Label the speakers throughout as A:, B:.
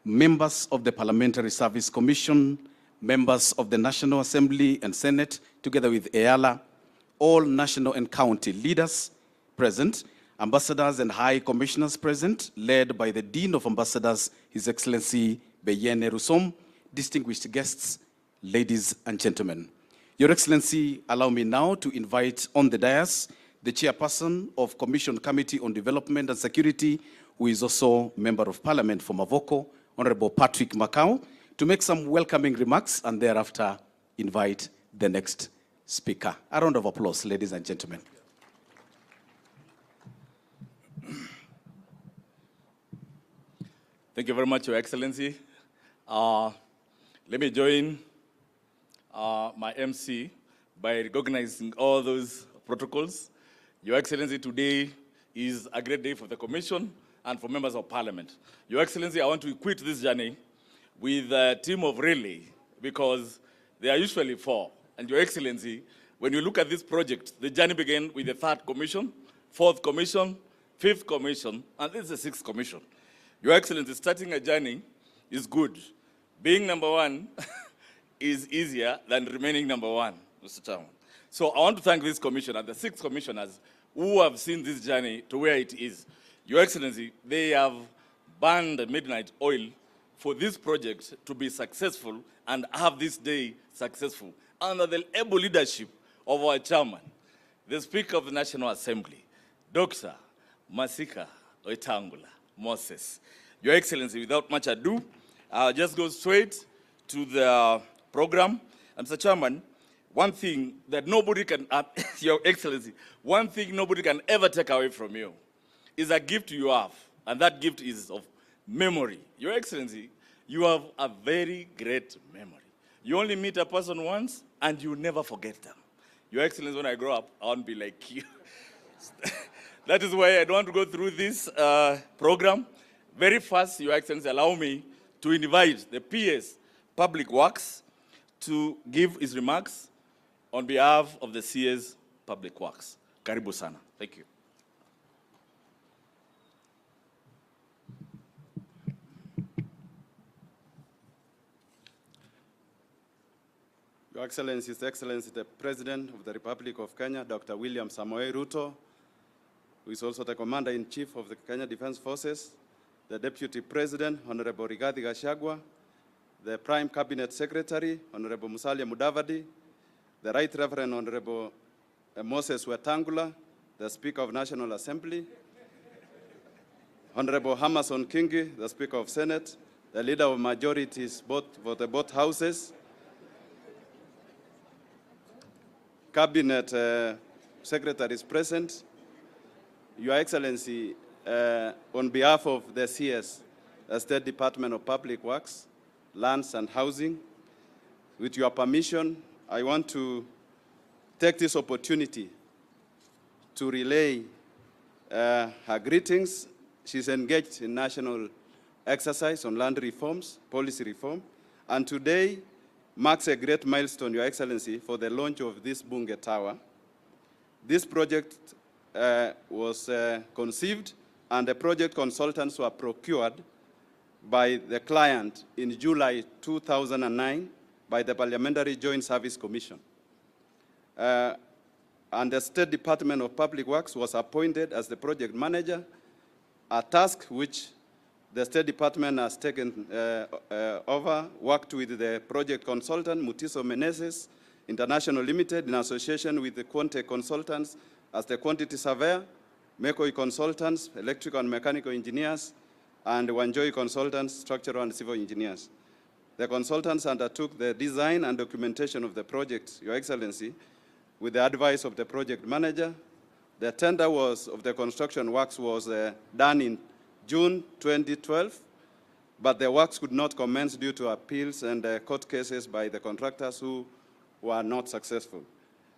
A: members of the Parliamentary Service Commission, members of the National Assembly and Senate, together with EALA, all national and county leaders present, ambassadors and high commissioners present, led by the Dean of Ambassadors, His Excellency Beyene Rusom, distinguished guests, ladies and gentlemen. Your Excellency, allow me now to invite on the dais the chairperson of Commission Committee on Development and Security, who is also Member of Parliament for Mavoko, Honorable Patrick Makau, to make some welcoming remarks and thereafter invite the next speaker. A round of applause, ladies and gentlemen.
B: Thank you very much, Your Excellency. Let me join my MC by recognizing all those protocols. Your Excellency, today is a great day for the Commission and for members of Parliament. Your Excellency, I want to equate this journey with a team of relay because they are usually four. And Your Excellency, when you look at this project, the journey began with the third commission, fourth commission, fifth commission, and this is the sixth commission. Your Excellency, starting a journey is good. Being number one is easier than remaining number one, Mr. Chairman. So I want to thank this commission and the six commissioners who have seen this journey to where it is. Your Excellency, they have burned the midnight oil for this project to be successful and have this day successful under the able leadership of our chairman, the Speaker of the National Assembly, Dr. Masika Oitangula Moses. Your Excellency, without much ado, I'll just go straight to the program. And Mr. Chairman, one thing that nobody can, Your Excellency, one thing nobody can ever take away from you is a gift you have, and that gift is of memory. Your Excellency, you have a very great memory. You only meet a person once, and you never forget them. Your Excellency, when I grow up, I want to be like you. That is why I don't want to go through this program. Very fast, Your Excellency, allow me to invite the PS Public Works to give his remarks on behalf of the CS Public Works. Karibu sana. Thank you.
C: Your Excellency, His Excellency, the President of the Republic of Kenya, Dr. William Samoei Ruto, who is also the Commander-in-Chief of the Kenya Defense Forces, the Deputy President, Honorable Rigathi Gachagua, the Prime Cabinet Secretary, Honorable Musalia Mudavadi, the Right Reverend Honorable Moses Wetangula, the Speaker of National Assembly, Honorable Hamason Kingi, the Speaker of Senate, the Leader of Majorities for both houses, Cabinet Secretaries present, Your Excellency, on behalf of the CS, the State Department of Public Works, Lands and Housing, with your permission, I want to take this opportunity to relay her greetings. She's engaged in national exercise on land reforms, policy reform, and today marks a great milestone, Your Excellency, for the launch of this Bunge Tower. This project was conceived and the project consultants were procured by the client in July 2009 by the Parliamentary Joint Service Commission. And the State Department of Public Works was appointed as the project manager, a task which the State Department has taken over, worked with the project consultant, Mutiso Meneses International Limited, in association with the Quante Consultants as the quantity surveyor, Mekoi Consultants, electrical and mechanical engineers, and Wanjoi Consultants, structural and civil engineers. The consultants undertook the design and documentation of the project, Your Excellency, with the advice of the project manager. The tender of the construction works was done in June 2012, but the works could not commence due to appeals and court cases by the contractors who were not successful.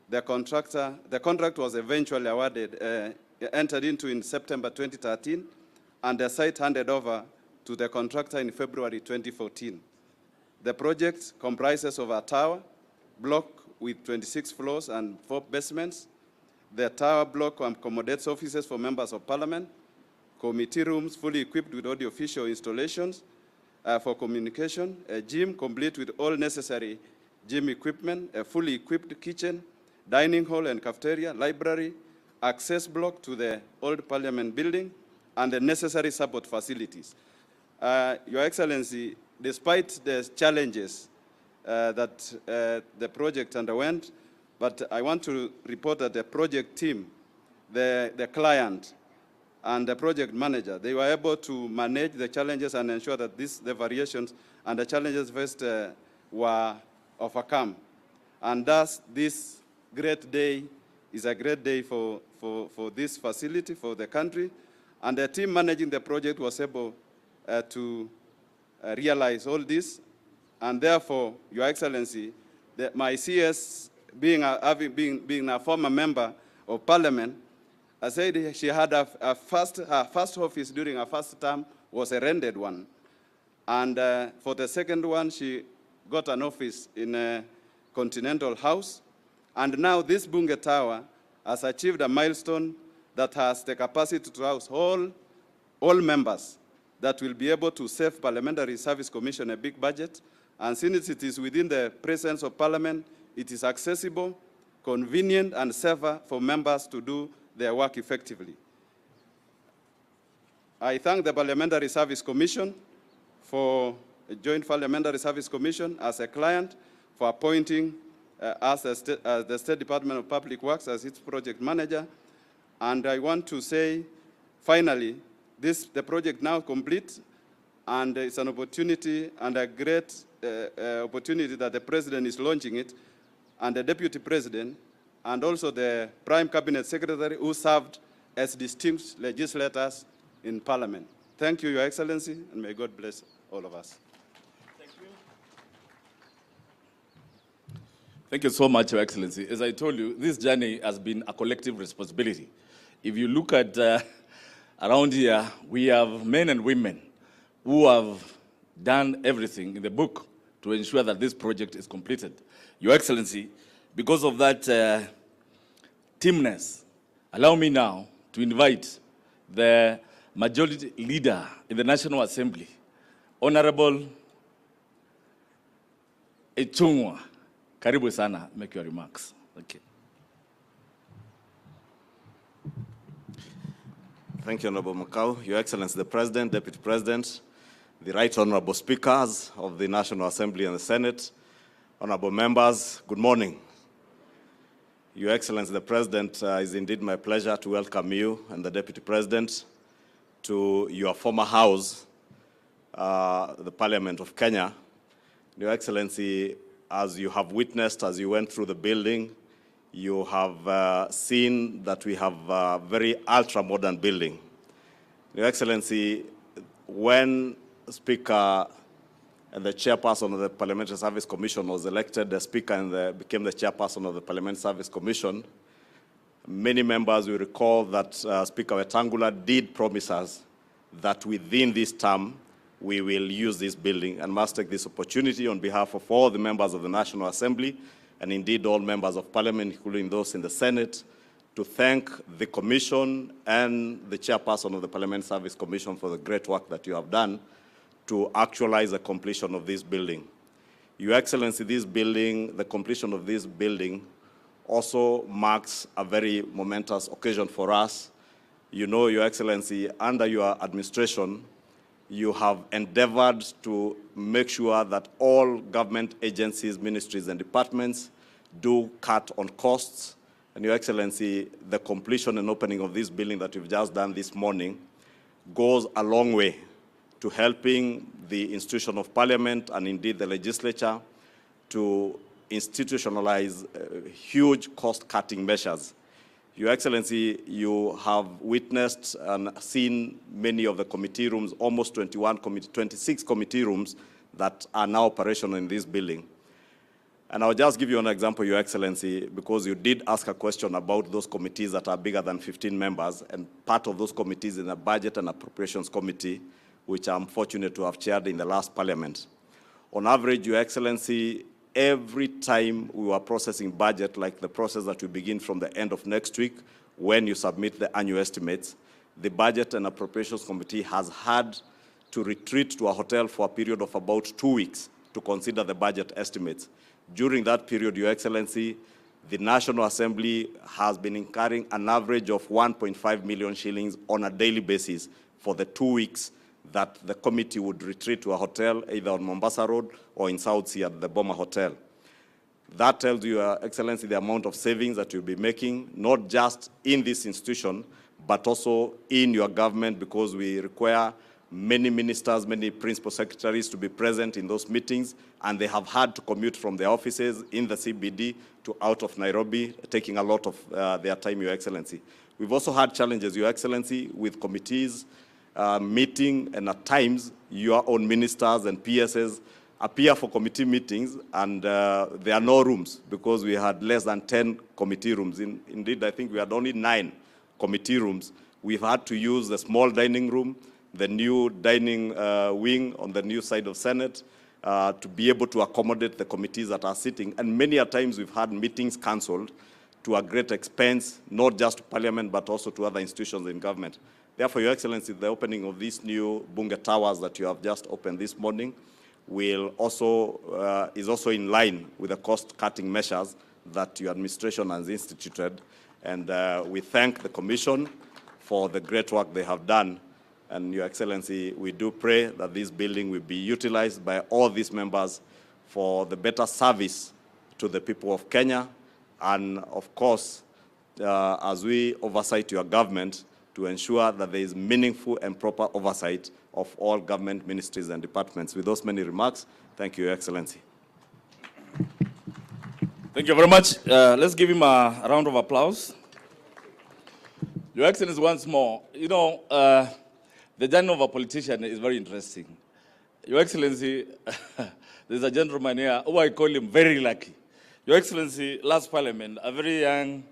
C: The contract was eventually awarded, entered into in September 2013, and the site handed over to the contractor in February 2014. The project comprises of a tower block with 26 floors and 4 basements. The tower block accommodates offices for members of parliament, committee rooms fully equipped with audiovisual installations, for communication, a gym complete with all necessary gym equipment, a fully equipped kitchen, dining hall and cafeteria, library, access block to the old Parliament building, and the necessary support facilities. Your Excellency, despite the challenges that the project underwent, but I want to report that the project team, the client, and the project manager, they were able to manage the challenges and ensure that the variations and the challenges faced were overcome. And thus, this great day is a great day for this facility, for the country. And the team managing the project was able to realize all this. And therefore, Your Excellency, my CS, being a former member of Parliament, I said she had her first office during her first term was a rented one. And for the second one, she got an office in a Continental House. And now this Bunge Tower has achieved a milestone that has the capacity to house all members that will be able to save Parliamentary Service Commission a big budget. And since it is within the presence of Parliament, it is accessible, convenient, and safer for members to do their work effectively. I thank the Parliamentary Service Commission for a Joint Parliamentary Service Commission as a client for appointing us as the State Department of Public Works as its project manager. And I want to say, finally, the project now complete, and it's an opportunity and a great opportunity that the President is launching it, and the Deputy President, and also the Prime Cabinet Secretary who served as distinguished legislators in Parliament. Thank you, Your Excellency, and may God bless all of us.
B: Thank you. Thank you so much, Your Excellency. As I told you, this journey has been a collective responsibility. If you look at around here, we have men and women who have done everything in the book to ensure that this project is completed. Your Excellency, because of that teamness, allow me now to invite the majority leader in the National Assembly, Honorable Echungwa. Karibu sana, make your remarks. Okay.
D: Thank you, Honorable Makau. Your Excellency, the President, Deputy President, the Right Honorable Speakers of the National Assembly and the Senate, honorable members, good morning. Your Excellency, the President, it's indeed my pleasure to welcome you and the Deputy President to your former house, the Parliament of Kenya. Your Excellency, as you have witnessed as you went through the building, you have seen that we have a very ultra-modern building. Your Excellency, when Speaker and the chairperson of the Parliamentary Service Commission was elected, the Speaker and became the chairperson of the Parliamentary Service Commission, many members will recall that Speaker Wetangula did promise us that within this term, we will use this building, and must take this opportunity on behalf of all the members of the National Assembly, and indeed all members of Parliament, including those in the Senate, to thank the Commission and the chairperson of the Parliamentary Service Commission for the great work that you have done to actualize the completion of this building. Your Excellency, this building, the completion of this building also marks a very momentous occasion for us. You know, Your Excellency, under your administration, you have endeavored to make sure that all government agencies, ministries, and departments do cut on costs. And Your Excellency, the completion and opening of this building that you've just done this morning goes a long way to helping the institution of Parliament and indeed the legislature to institutionalize huge cost-cutting measures. Your Excellency, you have witnessed and seen many of the committee rooms, almost 26 committee rooms that are now operational in this building. And I'll just give you an example, Your Excellency, because you did ask a question about those committees that are bigger than 15 members, and part of those committees in the Budget and Appropriations Committee, which I'm fortunate to have chaired in the last Parliament. On average, Your Excellency, every time we were processing budget, like the process that we begin from the end of next week, when you submit the annual estimates, the Budget and Appropriations Committee has had to retreat to a hotel for a period of about 2 weeks to consider the budget estimates. During that period, Your Excellency, the National Assembly has been incurring an average of 1.5 million shillings on a daily basis for the 2 weeks that the committee would retreat to a hotel, either on Mombasa Road or in South Sea at the Boma Hotel. That tells you, Your Excellency, the amount of savings that you'll be making, not just in this institution, but also in your government, because we require many ministers, many principal secretaries to be present in those meetings, and they have had to commute from their offices in the CBD to out of Nairobi, taking a lot of their time, Your Excellency. We've also had challenges, Your Excellency, with committees meeting, and at times your own ministers and PSs appear for committee meetings, and there are no rooms because we had less than 10 committee rooms. Indeed, I think we had only 9 committee rooms. We've had to use the small dining room, the new dining wing on the new side of Senate, to be able to accommodate the committees that are sitting. And many a times we've had meetings cancelled to a great expense, not just to Parliament, but also to other institutions in government. Therefore, Your Excellency, the opening of these new Bunge towers that you have just opened this morning is also in line with the cost-cutting measures that your administration has instituted. And we thank the Commission for the great work they have done. And Your Excellency, we do pray that this building will be utilized by all these members for the better service to the people of Kenya. And of course, as we oversight your government, to ensure that there is meaningful and proper oversight of all government ministries and departments. With those many remarks, thank you, Your Excellency.
B: Thank you very much. Let's give him a round of applause. Your Excellency, once more, you know, the journey of a politician is very interesting. Your Excellency, there's a gentleman here who I call him very lucky. Your Excellency, last Parliament, a very young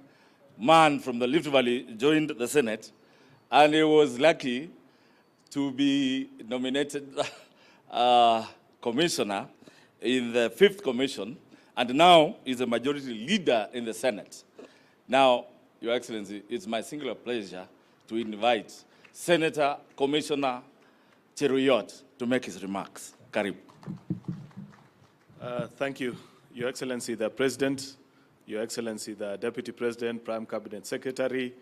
B: man from the Rift Valley joined the Senate, and he was lucky to be nominated commissioner in the 5th Commission, and now is a majority leader in the Senate. Now, Your Excellency, it's my singular pleasure to invite Senator Commissioner Cheruyot to make his remarks. Karibu.
E: Thank you, Your Excellency, the President, Your Excellency, the Deputy President, Prime Cabinet Secretary,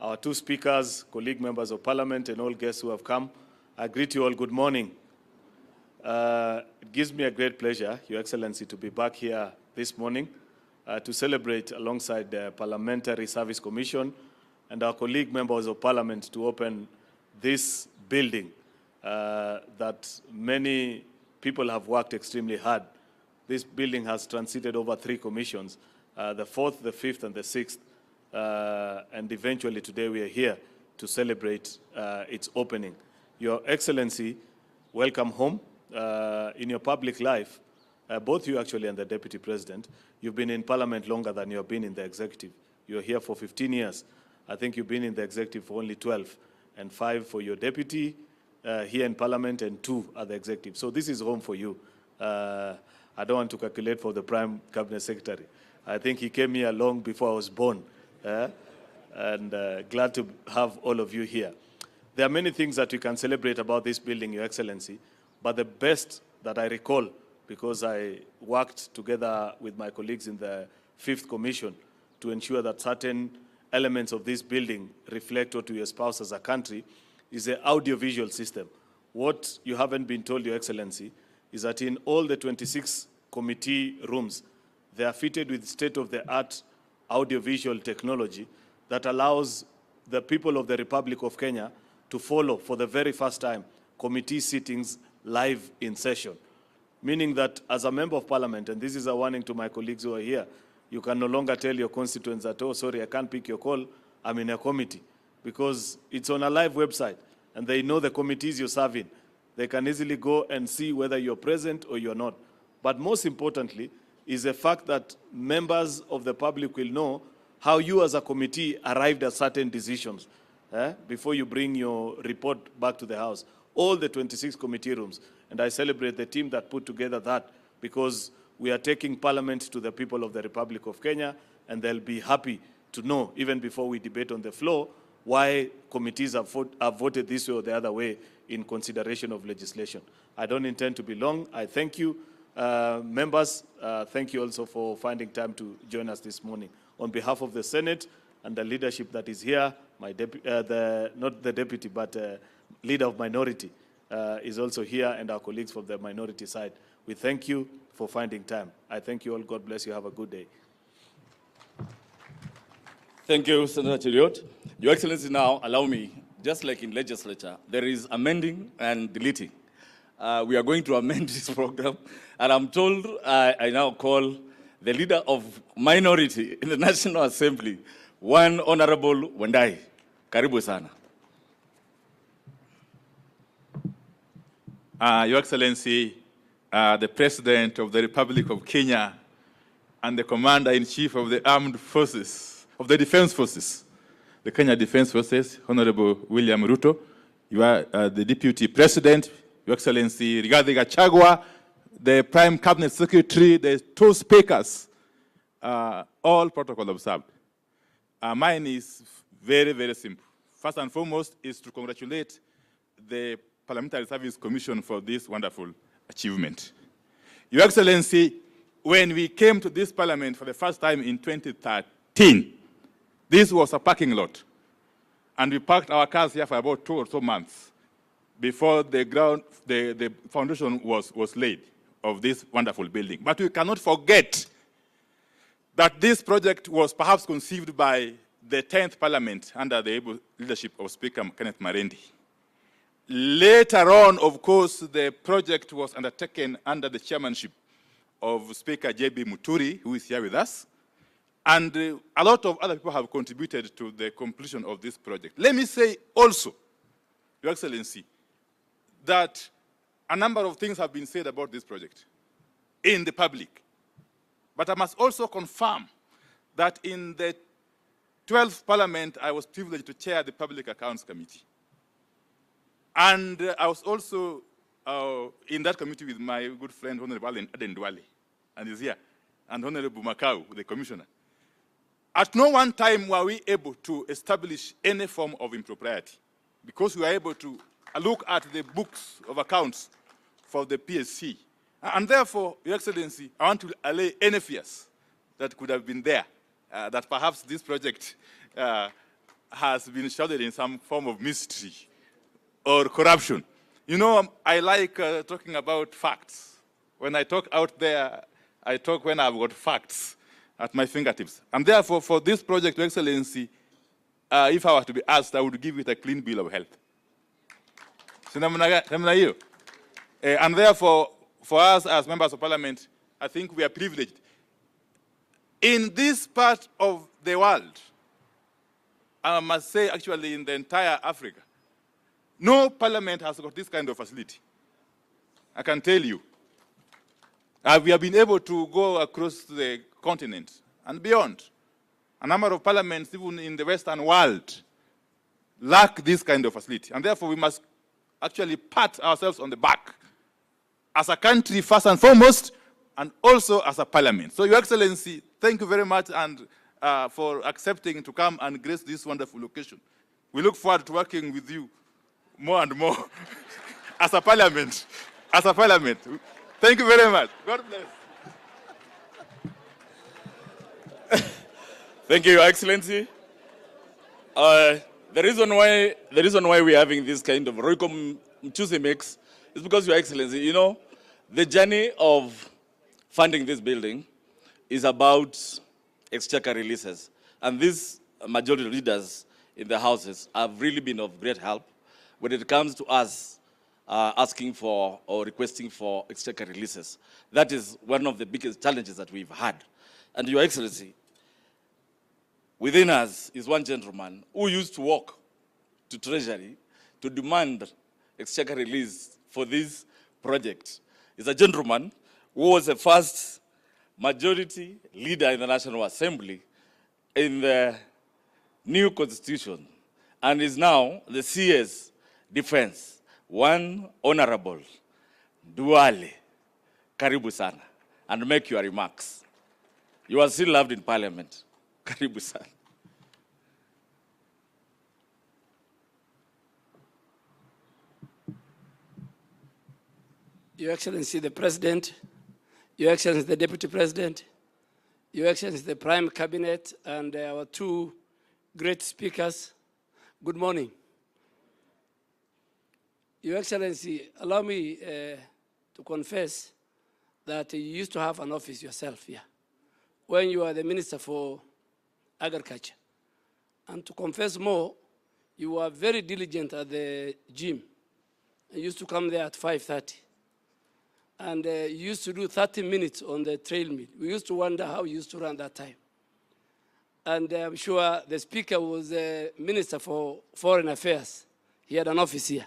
E: our 2 speakers, colleague members of Parliament, and all guests who have come. I greet you all good morning. It gives me a great pleasure, Your Excellency, to be back here this morning to celebrate alongside the Parliamentary Service Commission and our colleague members of Parliament to open this building that many people have worked extremely hard. This building has transited over 3 commissions, the 4th, the 5th, and the 6th. And eventually today we are here to celebrate its opening. Your Excellency, welcome home. In your public life, both you actually and the Deputy President, you've been in Parliament longer than you have been in the Executive. You're here for 15 years. I think you've been in the Executive for only 12, and 5 for your Deputy here in Parliament, and 2 at the Executive. So this is home for you. I don't want to calculate for the Prime Cabinet Secretary. I think he came here long before I was born. And glad to have all of you here. There are many things that we can celebrate about this building, Your Excellency, but the best that I recall, because I worked together with my colleagues in the 5th Commission to ensure that certain elements of this building reflect what we espouse as a country, is the audiovisual system. What you haven't been told, Your Excellency, is that in all the 26 committee rooms, they are fitted with state-of-the-art audiovisual technology that allows the people of the Republic of Kenya to follow for the very first time committee sittings live in session. Meaning that as a member of Parliament, and this is a warning to my colleagues who are here, you can no longer tell your constituents that, oh, sorry, I can't pick your call, I'm in a committee. Because it's on a live website, and they know the committees you're serving. They can easily go and see whether you're present or you're not. But most importantly, is the fact that members of the public will know how you as a committee arrived at certain decisions before you bring your report back to the House. All the 26 committee rooms. And I celebrate the team that put together that, because we are taking Parliament to the people of the Republic of Kenya, and they'll be happy to know, even before we debate on the floor, why committees have voted this way or the other way in consideration of legislation. I don't intend to be long. I thank you, members. Thank you also for finding time to join us this morning. On behalf of the Senate and the leadership that is here, my not the deputy, but leader of minority is also here, and our colleagues from the minority side. We thank you for finding time. I thank you all. God bless you. Have a good day.
B: Thank you, Senator Cheriot. Your Excellency, now allow me, just like in legislature, there is amending and deleting. We are going to amend this program, and I'm told I now call the leader of minority in the National Assembly, one Honorable Wandai. Karibu sana.
F: Your Excellency, the President of the Republic of Kenya and the Commander-in-Chief of the Armed Forces, of the Defense Forces, the Kenya Defense Forces, Honorable William Ruto. You are the Deputy President, Your Excellency Rigathi Gachagua, the Prime Cabinet Secretary, the two speakers, all protocol observed. Mine is very, very simple. First and foremost is to congratulate the Parliamentary Service Commission for this wonderful achievement. Your Excellency, when we came to this Parliament for the first time in 2013, this was a parking lot. And we parked our cars here for about 2 or so months before the foundation was laid of this wonderful building. But we cannot forget that this project was perhaps conceived by the 10th Parliament under the able leadership of Speaker Kenneth Marendi. Later on, of course, the project was undertaken under the chairmanship of Speaker J.B. Muturi, who is here with us. And a lot of other people have contributed to the completion of this project. Let me say also, Your Excellency, that a number of things have been said about this project in the public. But I must also confirm that in the 12th Parliament, I was privileged to chair the Public Accounts Committee. And I was also in that committee with my good friend, Honorable Aden Duale, and he's here, and Honorable Makau, the Commissioner. At no one time were we able to establish any form of impropriety because we were able to look at the books of accounts for the PSC. And therefore, Your Excellency, I want to allay any fears that could have been there, that perhaps this project has been shrouded in some form of mystery or corruption. You know, I like talking about facts. When I talk out there, I talk when I've got facts at my fingertips. And therefore, for this project, Your Excellency, if I were to be asked, I would give it a clean bill of health. And therefore, for us as members of Parliament, I think we are privileged. In this part of the world, I must say actually in the entire Africa, no parliament has got this kind of facility. I can tell you. We have been able to go across the continent and beyond. A number of parliaments, even in the Western world, lack this kind of facility. And therefore, we must actually pat ourselves on the back as a country, first and foremost, and also as a parliament. So, Your Excellency, thank you very much and for accepting to come and grace this wonderful occasion. We look forward to working with you more and more as a parliament. As a parliament. Thank you very much. God bless.
B: Thank you, Your Excellency. The reason why we're having this kind of Royco Mchuzi mix is because, Your Excellency, you know, the journey of funding this building is about exchequer releases. And these majority leaders in the houses have really been of great help when it comes to us asking for or requesting for exchequer releases. That is one of the biggest challenges that we've had. And Your Excellency, within us is one gentleman who used to walk to Treasury to demand exchequer release for this project. He's a gentleman who was the first majority leader in the National Assembly in the new constitution and is now the CS Defense. One Honorable Duale, karibu sana, and make your remarks. You are still loved in Parliament. Karibu sana.
G: Your Excellency the President, Your Excellency the Deputy President, Your Excellency the Prime Cabinet, and our two great speakers, good morning. Your Excellency, allow me to confess that you used to have an office yourself here when you were the Minister for Agriculture. And to confess more, you were very diligent at the gym. You used to come there at 5:30. And you used to do 30 minutes on the treadmill. We used to wonder how you used to run that time. And I'm sure the speaker was the Minister for Foreign Affairs. He had an office here.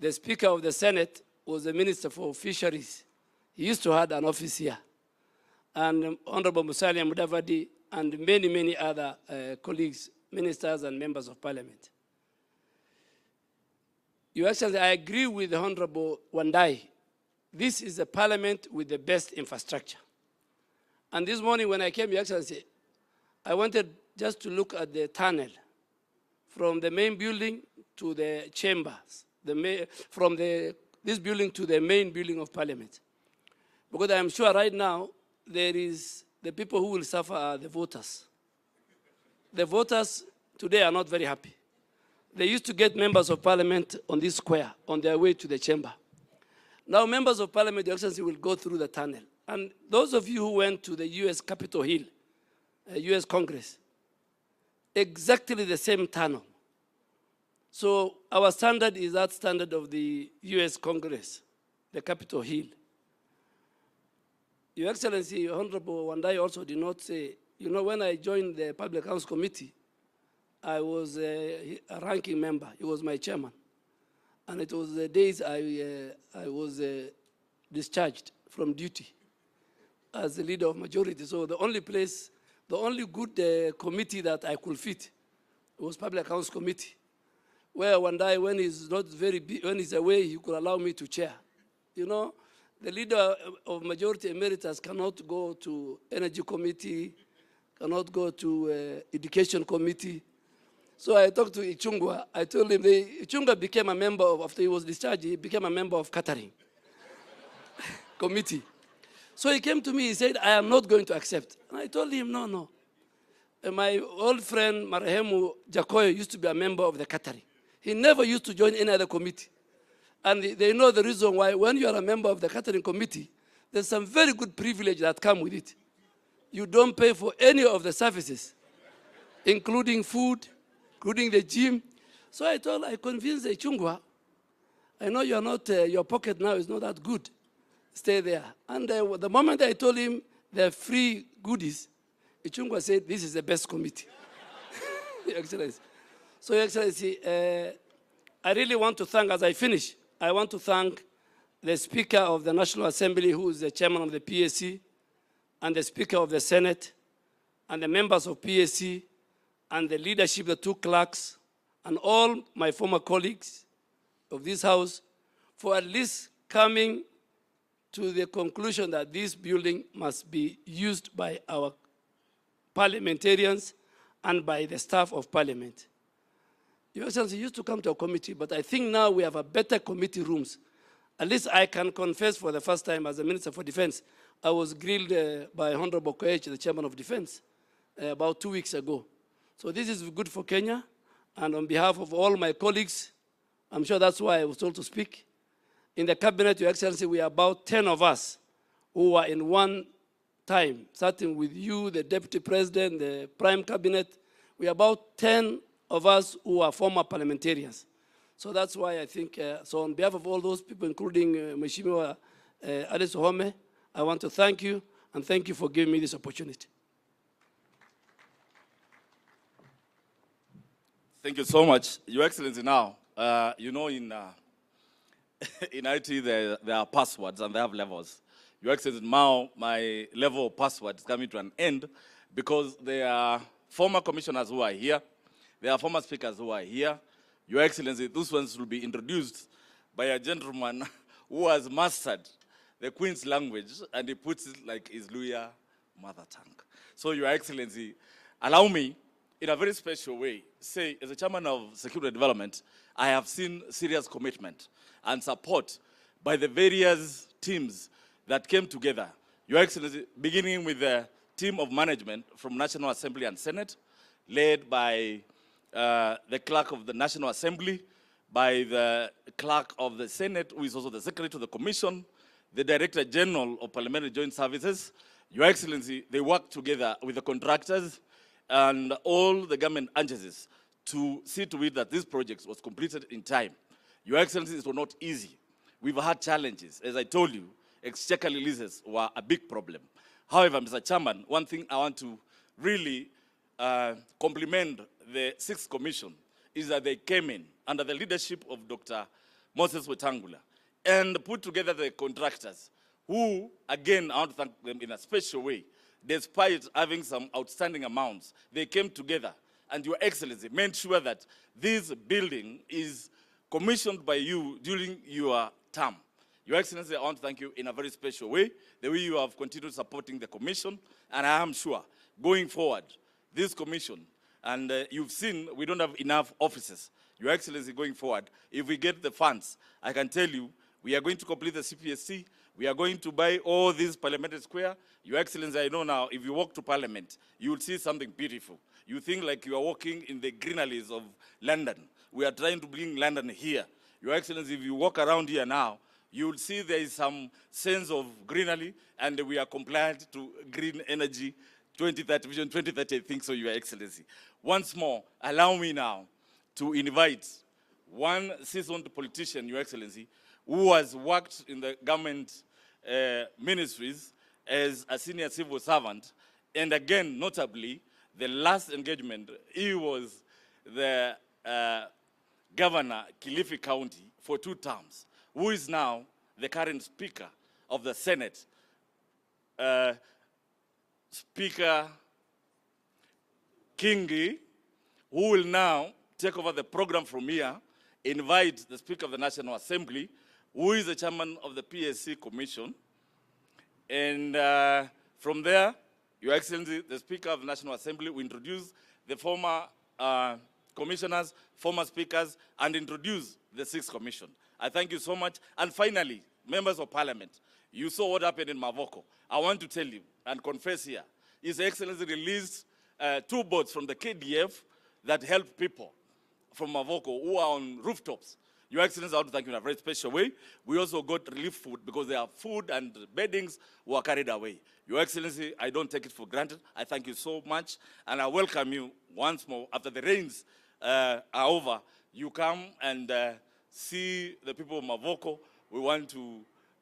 G: The Speaker of the Senate was the Minister for Fisheries. He used to have an office here. And Honorable Musalia Mudavadi and many, many other colleagues, ministers and members of parliament. Your Excellency, I agree with the Honorable Wandai. This is a parliament with the best infrastructure. And this morning when I came, Your Excellency, I wanted just to look at the tunnel from the main building to the chambers, from this building to the main building of parliament. Because I am sure right now, there is the people who will suffer are the voters. The voters today are not very happy. They used to get members of parliament on this square on their way to the chamber. Now members of parliament, Your Excellency, will go through the tunnel. And those of you who went to the US Capitol Hill, US Congress, exactly the same tunnel. So our standard is that standard of the US Congress, the Capitol Hill. Your Excellency, Honorable Wandai also did not say, you know, when I joined the Public Accounts Committee, I was a ranking member. He was my chairman. And it was the days I was discharged from duty as the leader of majority. So the only place, the only good committee that I could fit was Public Accounts Committee, where Wandai, when he's not when he's away, he could allow me to chair. You know, the leader of majority emeritus cannot go to Energy Committee, cannot go to Education Committee. So I talked to Ichungwa. I told him, Ichungwa became a member of, after he was discharged, he became a member of catering committee. So he came to me, he said, I am not going to accept. And I told him, no, no. And my old friend, Marehemu Jakoyo, used to be a member of the catering. He never used to join any other committee. And they know the reason why. When you are a member of the catering committee, there's some very good privilege that come with it. You don't pay for any of the services, including food, including the gym. So I convinced the Chungwa, I know you're not, your pocket now is not that good. Stay there. And the moment I told him the free goodies, Ichungwa said, this is the best committee. Your Excellency. So, Your Excellency, I really want to thank, as I finish, I want to thank the Speaker of the National Assembly, who is the chairman of the PAC, and the Speaker of the Senate, and the members of PAC, and the leadership, the two clerks, and all my former colleagues of this House for at least coming to the conclusion that this building must be used by our parliamentarians and by the staff of Parliament. Your Excellency used to come to a committee, but I think now we have a better committee rooms. At least I can confess for the first time as a Minister for Defense, I was grilled by Honorable Koech, the Chairman of Defense, about 2 weeks ago. So this is good for Kenya, and on behalf of all my colleagues, I'm sure that's why I was told to speak. In the cabinet, Your Excellency, we are about 10 of us who are in one time, starting with you, the Deputy President, the Prime Cabinet. We are about 10 of us who are former parliamentarians. So that's why I think, so on behalf of all those people, including Mheshimiwa Alice Ohome, I want to thank you, and thank you for giving me this opportunity.
B: Thank you so much, Your Excellency. Now, you know, in IT there are passwords and they have levels. Your Excellency, now my level of password is coming to an end because there are former commissioners who are here, there are former speakers who are here. Your Excellency, those ones will be introduced by a gentleman who has mastered the Queen's language, and he puts it like his Luya mother tongue. So, Your Excellency, allow me, in a very special way, say, as a chairman of Security Development, I have seen serious commitment and support by the various teams that came together. Your Excellency, beginning with the team of management from National Assembly and Senate, led by the clerk of the National Assembly, by the clerk of the Senate, who is also the secretary to the Commission, the Director General of Parliamentary Joint Services. Your Excellency, they worked together with the contractors and all the government agencies to see to it that this project was completed in time. Your Excellency, it was not easy. We've had challenges. As I told you, exchequer releases were a big problem. However, Mr. Chairman, one thing I want to really compliment the Sixth Commission is that they came in under the leadership of Dr. Moses Wetangula and put together the contractors who, again, I want to thank them in a special way. Despite having some outstanding amounts, they came together, and Your Excellency made sure that this building is commissioned by you during your term. Your Excellency, I want to thank you in a very special way, the way you have continued supporting the commission, and I am sure, going forward, this commission, and you've seen we don't have enough offices. Your Excellency, going forward, if we get the funds, I can tell you, we are going to complete the CPSC, we are going to buy all these parliamentary square. Your Excellency, I know now, if you walk to Parliament, you will see something beautiful. You think like you are walking in the greeneries of London. We are trying to bring London here. Your Excellency, if you walk around here now, you will see there is some sense of greenery, and we are compliant to green energy 2030, Vision 2030, I think so, Your Excellency. Once more, allow me now to invite one seasoned politician, Your Excellency, who has worked in the government ministries as a senior civil servant, and again, notably, the last engagement, he was the governor, Kilifi County, for 2 terms, who is now the current Speaker of the Senate, Speaker Kingi, who will now take over the program from here, invite the Speaker of the National Assembly, who is the chairman of the PSC Commission, and from there, Your Excellency, the Speaker of the National Assembly will introduce the former commissioners, former speakers, and introduce the 6th Commission. I thank you so much. And finally, members of Parliament, you saw what happened in Mavoko. I want to tell you and confess here, His Excellency released 2 boats from the KDF that help people from Mavoko who are on rooftops. Your Excellency, I want to thank you in a very special way. We also got relief food because their food and beddings were carried away. Your Excellency, I don't take it for granted. I thank you so much, and I welcome you once more. After the rains are over, you come and see the people of Mavoko. We want to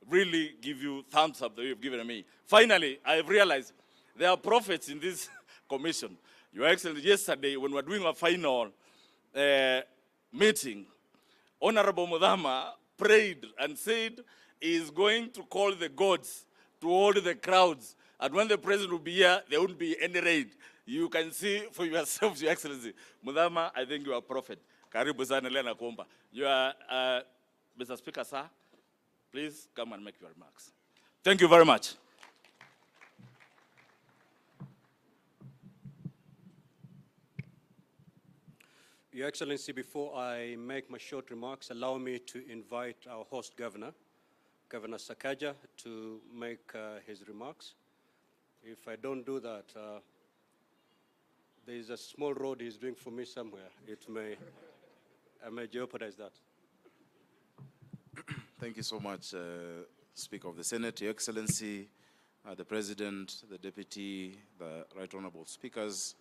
B: really give you thumbs up that you've given me. Finally, I've realized there are prophets in this commission. Your Excellency, yesterday when we were doing our final meeting, Honorable Mudhama prayed and said he is going to call the gods to hold the crowds. And when the president will be here, there won't be any raid. You can see for yourselves, Your Excellency. Mudhama, I think you are a prophet. Karibu sana Lena Komba. You are, Mr. Speaker, sir, please come and make your remarks. Thank you very much.
H: Your Excellency, before I make my short remarks, allow me to invite our host governor, Governor Sakaja, to make his remarks. If I don't do that, there is a small road he's doing for me somewhere. I may jeopardize that.
A: Thank you so much, Speaker of the Senate, Your Excellency, the President, the Deputy, the Right Honorable Speakers,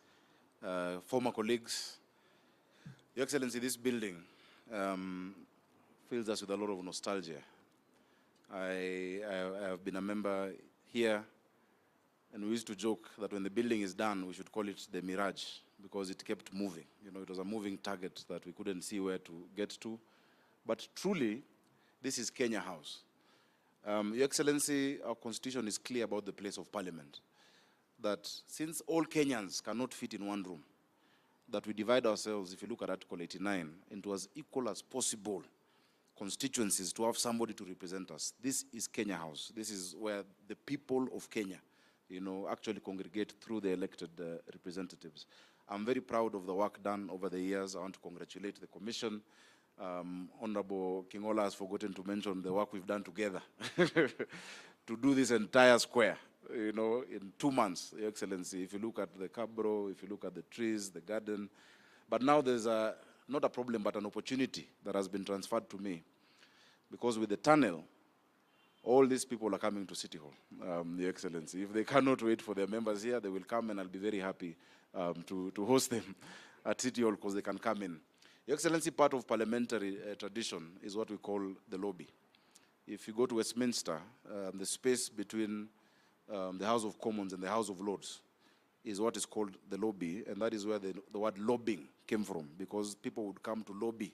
A: former colleagues. Your Excellency, this building fills us with a lot of nostalgia. I have been a member here, and we used to joke that when the building is done, we should call it the Mirage, because it kept moving. You know, it was a moving target that we couldn't see where to get to. But truly, this is Kenya House. Your Excellency, our constitution is clear about the place of parliament, that since all Kenyans cannot fit in one room, that we divide ourselves, if you look at Article 89, into as equal as possible constituencies to have somebody to represent us. This is Kenya House. This is where the people of Kenya, you know, actually congregate through the elected representatives. I'm very proud of the work done over the years. I want to congratulate the Commission Honorable Kingola has forgotten to mention the work we've done together to do this entire square, you know, in 2 months, Your Excellency. If you look at the cabro, if you look at the trees, the garden. But now there's not a problem, but an opportunity that has been transferred to me. Because with the tunnel, all these people are coming to City Hall, Your Excellency. If they cannot wait for their members here, they will come, and I'll be very happy to host them at City Hall because they can come in. Your Excellency, part of parliamentary tradition is what we call the lobby. If you go to Westminster, the space between the House of Commons and the House of Lords is what is called the lobby, and that is where the word lobbying came from, because people would come to lobby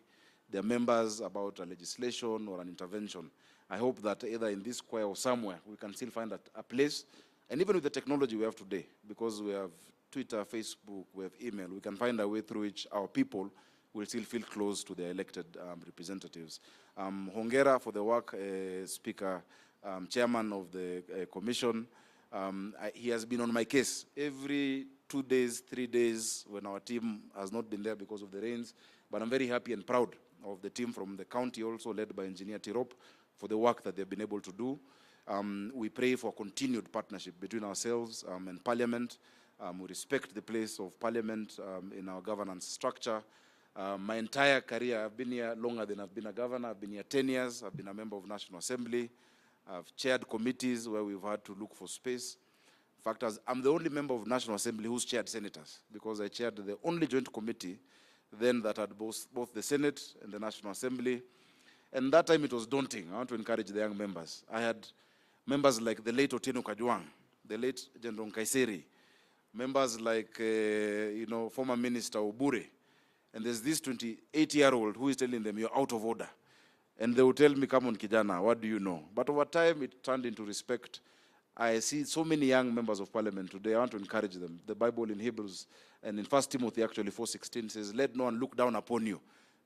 A: their members about a legislation or an intervention. I hope that either in this square or somewhere, we can still find a place, and even with the technology we have today, because we have Twitter, Facebook, we have email, we can find a way through which our people will still feel close to their elected representatives. Hongera for the work, Speaker, Chairman of the Commission. He has been on my case every 2 days, 3 days when our team has not been there because of the rains. But I'm very happy and proud of the team from the county, also led by Engineer Tirop, for the work that they've been able to do. We pray for continued partnership between ourselves and Parliament. We respect the place of Parliament in our governance structure. My entire career, I've been here longer than I've been a governor. I've been here 10 years. I've been a member of National Assembly. I've chaired committees where we've had to look for space. In fact, I'm the only member of National Assembly who's chaired senators, because I chaired the only joint committee then that had both the Senate and the National Assembly. And that time it was daunting. I want to encourage the young members. I had members like the late Otieno Kajwang, the late General Kaiseri, members like, former Minister Obure. And there's this 28-year-old who is telling them, you're out of order. And they will tell me, come on, Kijana, what do you know? But over time, it turned into respect. I see so many young members of Parliament today. I want to encourage them. The Bible in Hebrews and in 1 Timothy, actually, 4:16 says, let no one look down upon you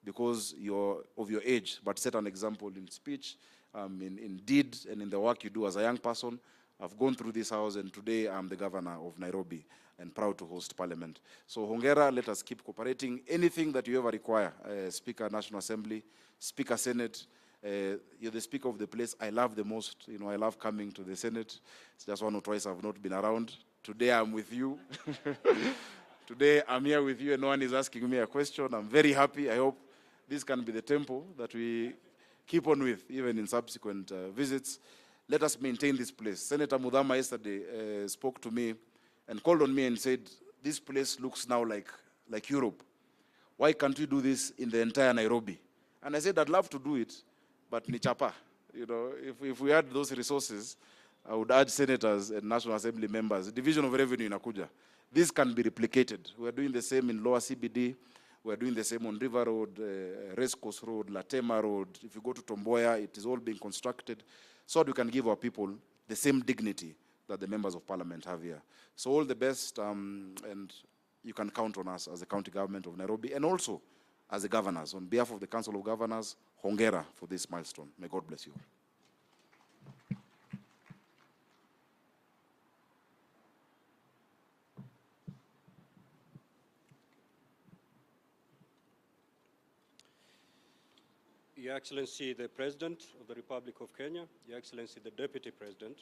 A: because you're of your age, but set an example in speech, in deed, and in the work you do as a young person. I've gone through this house, and today I'm the governor of Nairobi and proud to host Parliament. So Hongera, let us keep cooperating. Anything that you ever require, Speaker National Assembly, Speaker Senate, you're the Speaker of the place I love the most. You know, I love coming to the Senate. It's just 1 or twice I've not been around. Today I'm with you. Today I'm here with you and no one is asking me a question. I'm very happy. I hope this can be the tempo that we keep on with, even in subsequent visits. Let us maintain this place. Senator Mudhama yesterday spoke to me and called on me and said, this place looks now like Europe. Why can't we do this in the entire Nairobi? And I said, I'd love to do it, but ni chapa. You know, if we had those resources, I would urge senators and National Assembly members, division of revenue in Abuja. This can be replicated. We're doing the same in Lower CBD. We're doing the same on River Road, Race Course Road, Latema Road. If you go to Tomboya, it is all being constructed so that we can give our people the same dignity that the members of Parliament have here. So all the best, and you can count on us as the county government of Nairobi, and also as the governors. On behalf of the Council of Governors, Hongera for this milestone. May God bless you.
H: Your Excellency, the President of the Republic of Kenya, Your Excellency, the Deputy President,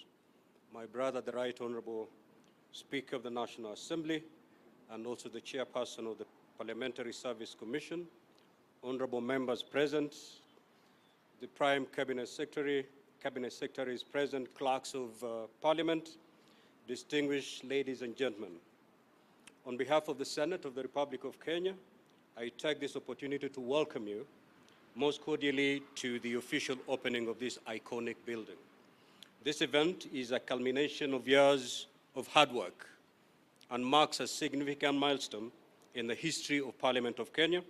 H: my brother, the Right Honorable Speaker of the National Assembly, and also the Chairperson of the Parliamentary Service Commission, honorable members present, the Prime Cabinet Secretaries present, clerks of Parliament, distinguished ladies and gentlemen. On behalf of the Senate of the Republic of Kenya, I take this opportunity to welcome you most cordially to the official opening of this iconic building. This event is a culmination of years of hard work and marks a significant milestone in the history of Parliament of Kenya.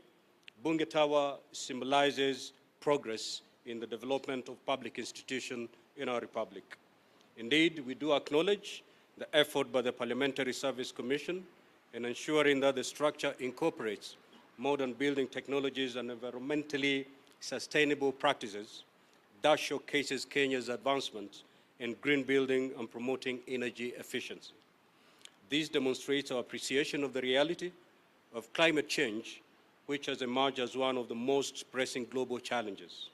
H: Bunge Tower symbolizes progress in the development of public institutions in our republic. Indeed, we do acknowledge the effort by the Parliamentary Service Commission in ensuring that the structure incorporates modern building technologies and environmentally sustainable practices that showcases Kenya's advancement in green building and promoting energy efficiency. This demonstrates our appreciation of the reality of climate change which has emerged as one of the most pressing global challenges.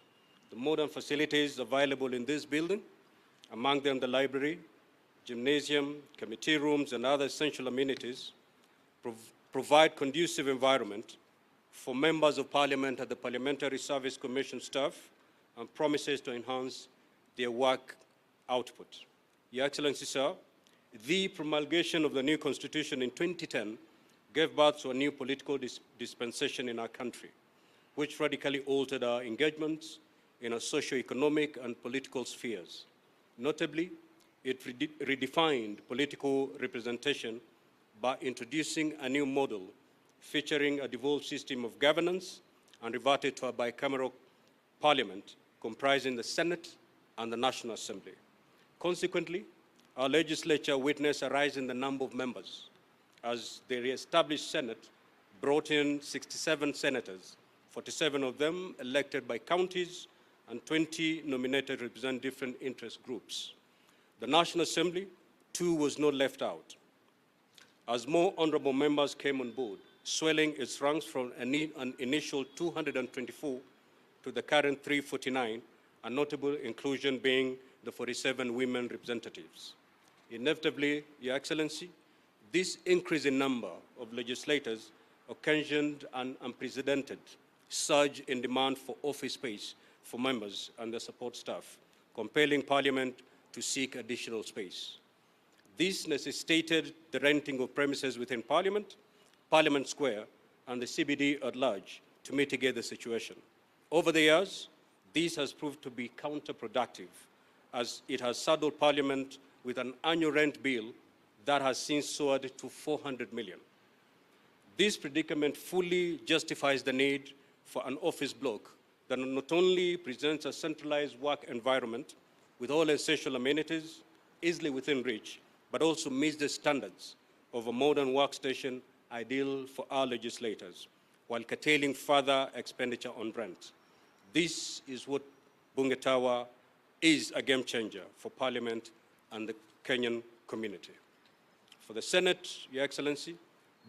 H: The modern facilities available in this building, among them the library, gymnasium, committee rooms, and other essential amenities, provide conducive environment for members of Parliament and the Parliamentary Service Commission staff, and promises to enhance their work output. Your Excellency, sir, the promulgation of the new Constitution in 2010 gave birth to a new political dispensation in our country, which radically altered our engagements in our socio-economic and political spheres. Notably, it redefined political representation by introducing a new model featuring a devolved system of governance and reverted to a bicameral parliament comprising the Senate and the National Assembly. Consequently, our legislature witnessed a rise in the number of members as the re-established Senate brought in 67 senators, 47 of them elected by counties and 20 nominated to represent different interest groups. The National Assembly, too, was not left out, as more honorable members came on board, swelling its ranks from an initial 224 to the current 349, a notable inclusion being the 47 women representatives. Inevitably, Your Excellency, this increase in number of legislators occasioned an unprecedented surge in demand for office space for members and their support staff, compelling Parliament to seek additional space. This necessitated the renting of premises within Parliament, Parliament Square, and the CBD at large to mitigate the situation. Over the years, this has proved to be counterproductive, as it has saddled Parliament with an annual rent bill that has since soared to 400 million. This predicament fully justifies the need for an office block that not only presents a centralized work environment with all essential amenities easily within reach, but also meets the standards of a modern workstation ideal for our legislators, while curtailing further expenditure on rent. This is what Bunge Tower is, a game changer for Parliament and the Kenyan community. For the Senate, Your Excellency,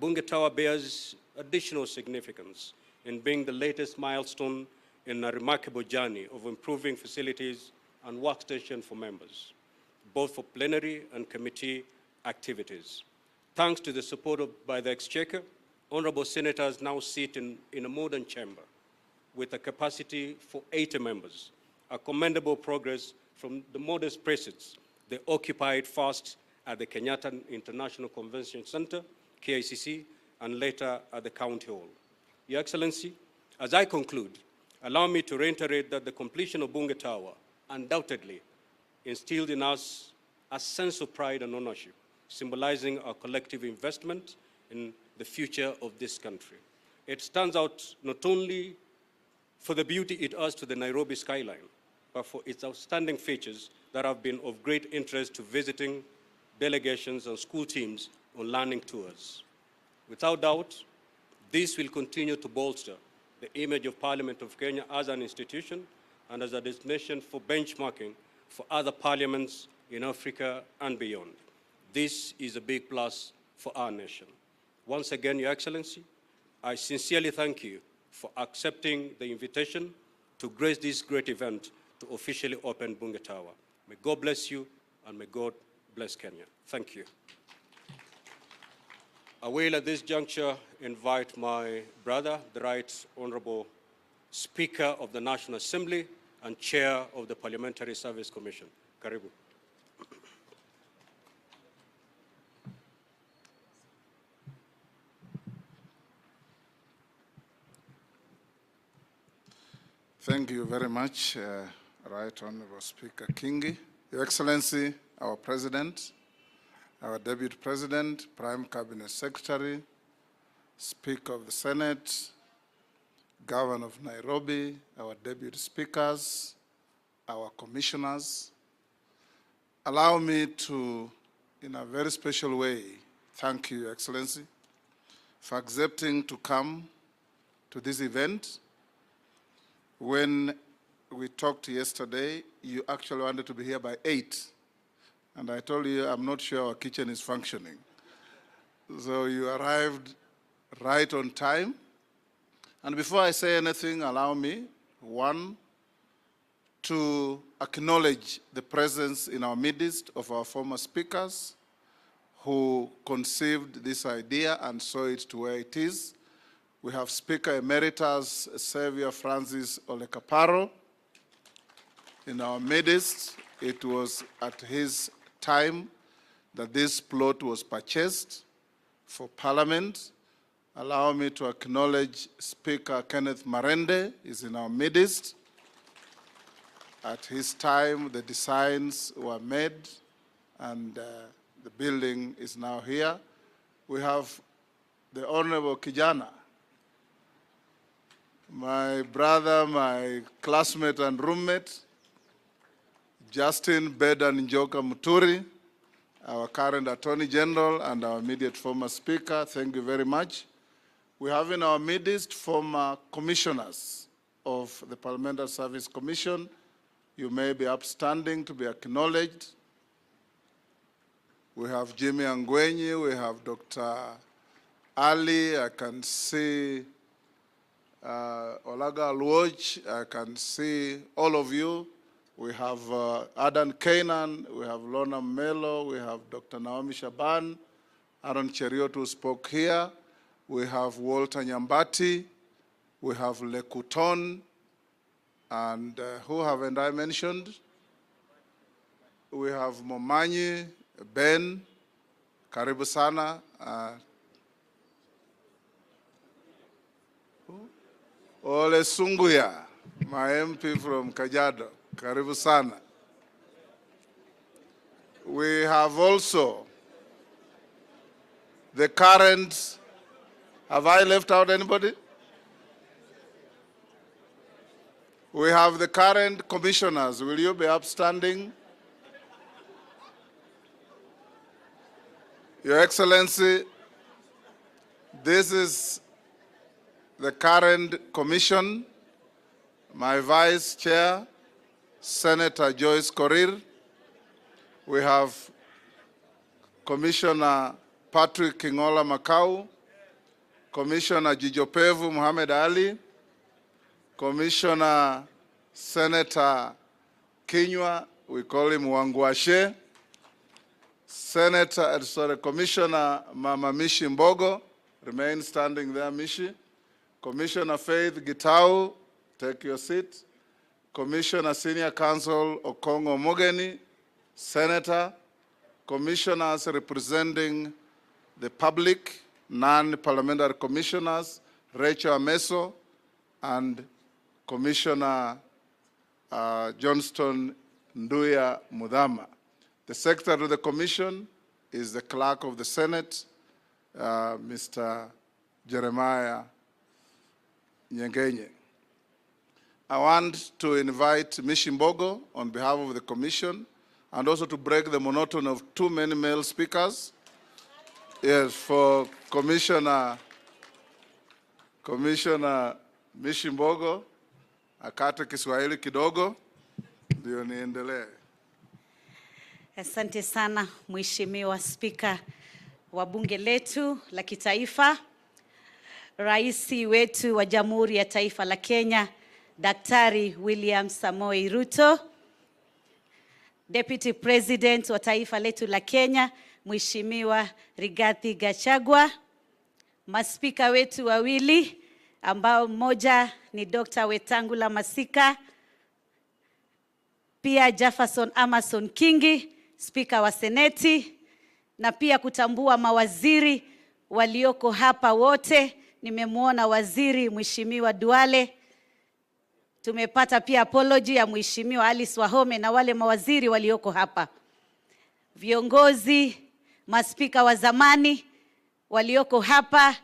H: Bunge Tower bears additional significance in being the latest milestone in a remarkable journey of improving facilities and workstation for members, both for plenary and committee activities. Thanks to the support by the Exchequer, honorable senators now sit in a modern chamber with a capacity for 80 members, a commendable progress from the modest presence they occupied first at the Kenyatta International Convention Center, KICC, and later at the County Hall. Your Excellency, as I conclude, allow me to reiterate that the completion of Bunge Tower undoubtedly instilled in us a sense of pride and ownership, symbolizing our collective investment in the future of this country. It stands out not only for the beauty it adds to the Nairobi skyline, but for its outstanding features that have been of great interest to visiting delegations and school teams on learning tours. Without doubt, this will continue to bolster the image of Parliament of Kenya as an institution and as a destination for benchmarking for other parliaments in Africa and beyond. This is a big plus for our nation. Once again, Your Excellency, I sincerely thank you for accepting the invitation to grace this great event to officially open Bunge Tower. May God bless you, and may God bless Kenya. Thank you. I will at this juncture invite my brother, the Right Honorable Speaker of the National Assembly and Chair of the Parliamentary Service Commission. Karibu.
I: Thank you very much, Right Honorable Speaker Kingi. Your Excellency, our President, our Deputy President, Prime Cabinet Secretary, Speaker of the Senate, Governor of Nairobi, our Deputy Speakers, our Commissioners. Allow me to, in a very special way, thank you, Your Excellency, for accepting to come to this event. When we talked yesterday, you actually wanted to be here by 8. And I told you, I'm not sure our kitchen is functioning. So you arrived right on time. And before I say anything, allow me, one, to acknowledge the presence in our midst of our former speakers who conceived this idea and saw it to where it is. We have Speaker Emeritus Xavier Francis Olekaparo in our midst. It was at his time that this plot was purchased for Parliament. Allow me to acknowledge Speaker Kenneth Marende is in our midst. At his time, the designs were made and the building is now here. We have the Honorable Kijana, my brother, my classmate and roommate, Justin Bedan Njoka Muturi, our current Attorney General and our immediate former Speaker. Thank you very much. We have in our midst former commissioners of the Parliamentary Service Commission. You may be upstanding to be acknowledged. We have Jimmy Angwenyi, we have Dr. Ali, I can see Olaga Alwoj, I can see all of you. We have Adan Kainan, we have Lona Melo, we have Dr. Naomi Shaban, Aaron Cheriot who spoke here. We have Walter Nyambati, we have Lekuton, and who haven't I mentioned? We have Momanyi, Ben, Karibu Sana, Ole Sunguya, my MP from Kajiado, Karibu Sana. We have also the current, have I left out anybody? We have the current commissioners. Will you be upstanding? Your Excellency, this is the current commission. My Vice Chair, Senator Joyce Korir. We have Commissioner Patrick Kingola Makau, Commissioner Jijopevu Muhammad Ali, Commissioner Senator Kinywa, we call him Wangwashe, Commissioner Mama Mishi Mbogo, remain standing there, Mishi. Commissioner Faith Gitau, take your seat. Commissioner Senior Counsel Okongo Mogeni, Senator. Commissioners representing the public, non-parliamentary commissioners, Rachel Ameso, and Commissioner Johnston Nduya Mudhama. The Secretary of the Commission is the Clerk of the Senate, Mr. Jeremiah Nyengenye. I want to invite Mishi Mbogo on behalf of the Commission and also to break the monotony of too many male speakers. Yes, for Commissioner Mishi Mbogo, akate Kiswahili kidogo, ndio niendelee.
J: Asante sana Mheshimiwa Spika wa Bunge letu la Kitaifa, Rais wetu wa Jamhuri ya Taifa la Kenya, Daktari William Samoei Ruto, Deputy President wa taifa letu la Kenya, Mheshimiwa Rigathi Gachagua, maspika wetu wawili ambao mmoja ni Dr. Wetangula Masika, pia Jefferson Amason Kingi, Spika wa Seneti, na pia kutambua mawaziri walioko hapa wote. Nimemuona waziri Mheshimiwa Duale. Tumepata pia apology ya Mheshimiwa Alice Wahome na wale mawaziri walioko hapa. Viongozi, maspika wa zamani walioko hapa,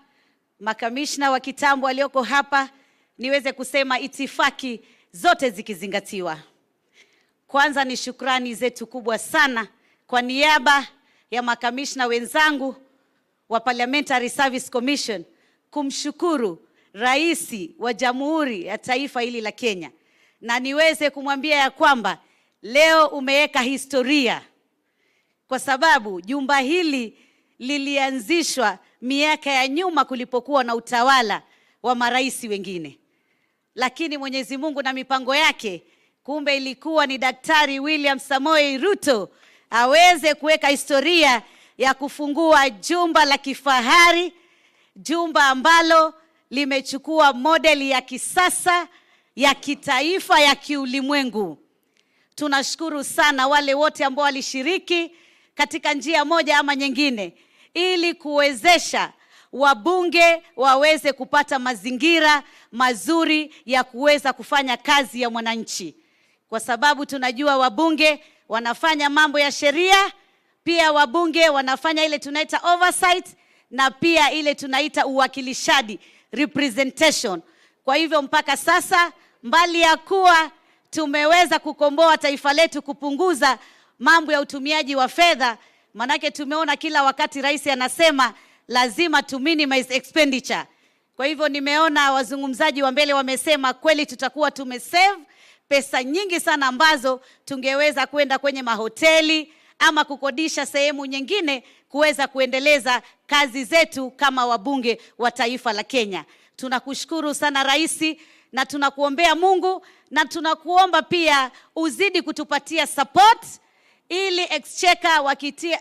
J: makamishna wa kitambo walioko hapa, niweze kusema itifaki zote zikizingatiwa. Kwanza ni shukrani zetu kubwa sana kwa niaba ya makamishna wenzangu wa Parliamentary Service Commission kumshukuru Raisi wa Jamhuri ya Taifa hili la Kenya, na niweze kumwambia ya kwamba leo umeweka historia, kwa sababu jumba hili lilianzishwa miaka ya nyuma kulipokuwa na utawala wa marais wengine. Lakini Mwenyezi Mungu na mipango yake, kumbe ilikuwa ni Daktari William Samoei Ruto aweze kuweka historia ya kufungua jumba la kifahari, jumba ambalo limechukua modeli ya kisasa, ya kitaifa, ya kiulimwengu. Tunashukuru sana wale wote ambao walishiriki katika njia moja ama nyingine ili kuwezesha wabunge waweze kupata mazingira mazuri ya kuweza kufanya kazi ya mwananchi, kwa sababu tunajua wabunge wanafanya mambo ya sheria, pia wabunge wanafanya ile tunaita oversight, na pia ile tunaita uwakilishaji, representation. Kwa hivyo mpaka sasa, mbali ya kuwa tumeweza kukomboa taifa letu, kupunguza mambo ya utumiaji wa fedha, manake tumeona kila wakati rais anasema lazima to minimize expenditure. Kwa hivyo nimeona wazungumzaji wa mbele wamesema kweli tutakuwa tumesave pesa nyingi sana ambazo tungeweza kwenda kwenye mahoteli ama kukodisha sehemu nyingine kuweza kuendeleza kazi zetu kama wabunge wa taifa la Kenya. Tunakushukuru sana rais, na tunakuombea Mungu, na tunakuomba pia uzidi kutupatia support ili exchequer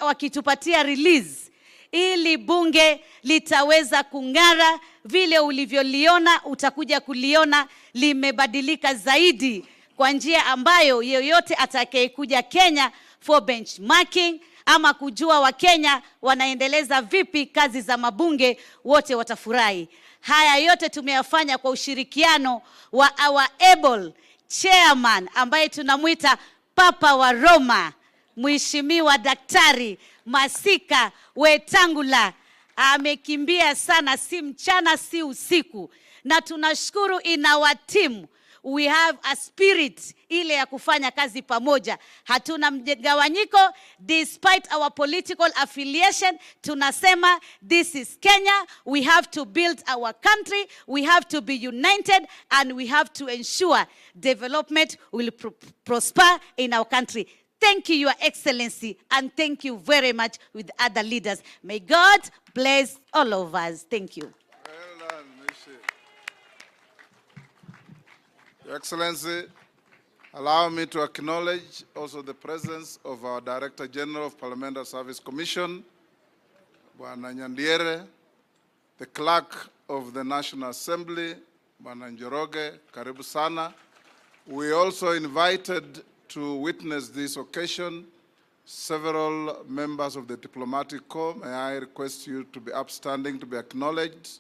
J: wakitupatia release, ili bunge litaweza kung'ara. Vile ulivyoliona utakuja kuliona limebadilika zaidi, kwa njia ambayo yeyote atakayekuja Kenya for benchmarking ama kujua Wakenya wanaendeleza vipi kazi za mabunge, wote watafurahi. Haya yote tumeyafanya kwa ushirikiano wa our able chairman ambaye tunamuita Papa wa Roma, Mheshimiwa Daktari Masika Wetangula. Amekimbia sana, si mchana si usiku, na tunashukuru in our team we have a spirit ile ya kufanya kazi pamoja. Hatuna mgawanyiko despite our political affiliation. Tunasema this is Kenya, we have to build our country, we have to be united, and we have to ensure development will prosper in our country. Thank you, Your Excellency, and thank you very much with other leaders. May God bless all of us. Thank you.
I: Well done, Mishi. Your Excellency, allow me to acknowledge also the presence of our Director General of Parliamentary Service Commission, Bwana Nyandiere, the Clerk of the National Assembly, Bwana Njoroge, karibu sana. We also invited to witness this occasion several members of the diplomatic corps. May I request you to be upstanding, to be acknowledged.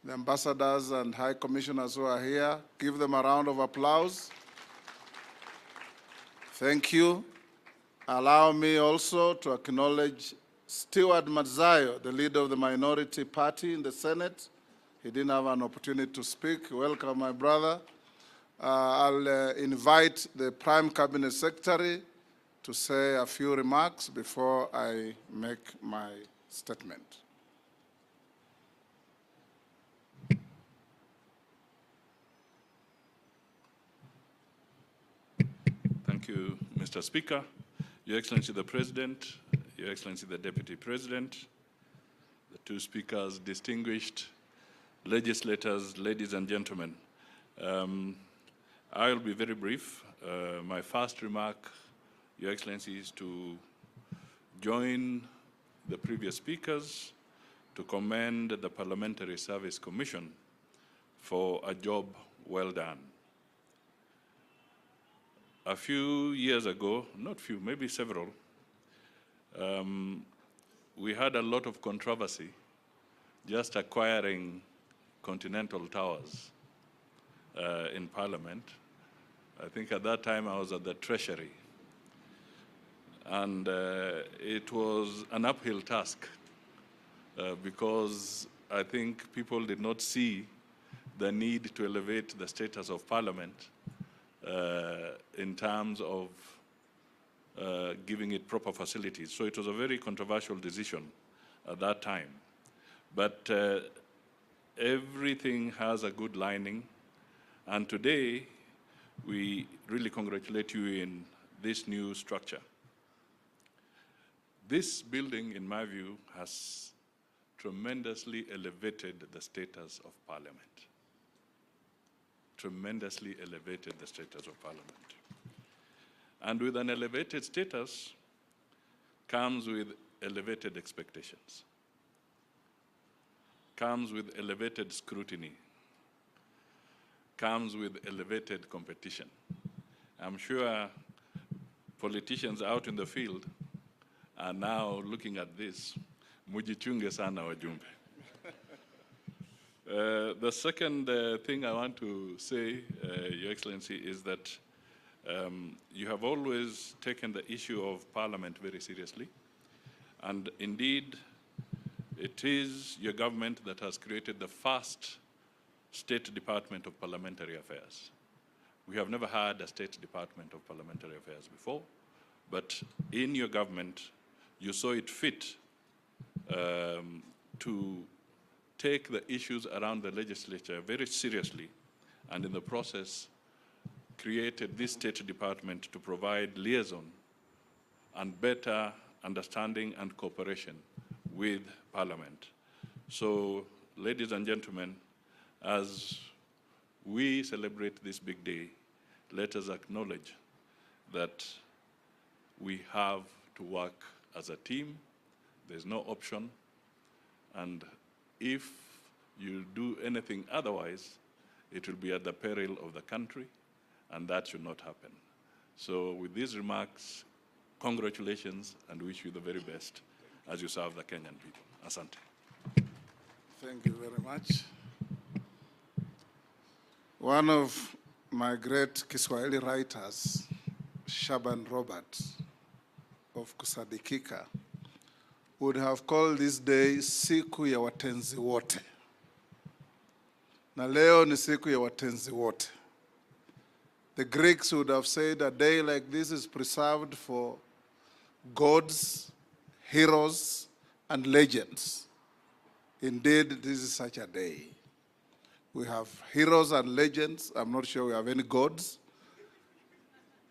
I: The ambassadors and high commissioners who are here, give them a round of applause. Thank you. Allow me also to acknowledge Stewart Mazayo, the leader of the minority party in the Senate. He didn't have an opportunity to speak. Welcome, my brother. I'll invite the Prime Cabinet Secretary to say a few remarks before I make my statement.
K: Thank you, Mr. Speaker. Your Excellency the President, Your Excellency the Deputy President, the two speakers, distinguished legislators, ladies and gentlemen. I'll be very brief. My first remark, Your Excellency, is to join the previous speakers to commend the Parliamentary Service Commission for a job well done. A few years ago, not few, maybe several, we had a lot of controversy just acquiring Continental Towers in Parliament. I think at that time I was at the Treasury. And it was an uphill task because I think people did not see the need to elevate the status of Parliament in terms of giving it proper facilities. So it was a very controversial decision at that time. But everything has a good lining. And today, we really congratulate you in this new structure. This building, in my view, has tremendously elevated the status of Parliament. Tremendously elevated the status of Parliament. And with an elevated status comes with elevated expectations, comes with elevated scrutiny, comes with elevated competition. I'm sure politicians out in the field are now looking at this. Mujichunge sana wajumbe. The second thing I want to say, Your Excellency, is that you have always taken the issue of Parliament very seriously. And indeed, it is your government that has created the first State Department of Parliamentary Affairs. We have never had a State Department of Parliamentary Affairs before, but in your government, you saw it fit to take the issues around the legislature very seriously, and in the process, created this State Department to provide liaison and better understanding and cooperation with Parliament. So, ladies and gentlemen, as we celebrate this big day, let us acknowledge that we have to work as a team. There's no option. And if you do anything otherwise, it will be at the peril of the country, and that should not happen. So with these remarks, congratulations, and wish you the very best as you serve the Kenyan people. Asante.
I: Thank you very much. One of my great Kiswahili writers, Shaban Robert of Kusadikika, would have called this day siku ya watenzi wote. Na leo ni siku ya watenzi wote. The Greeks would have said a day like this is preserved for gods, heroes, and legends. Indeed, this is such a day. We have heroes and legends. I'm not sure we have any gods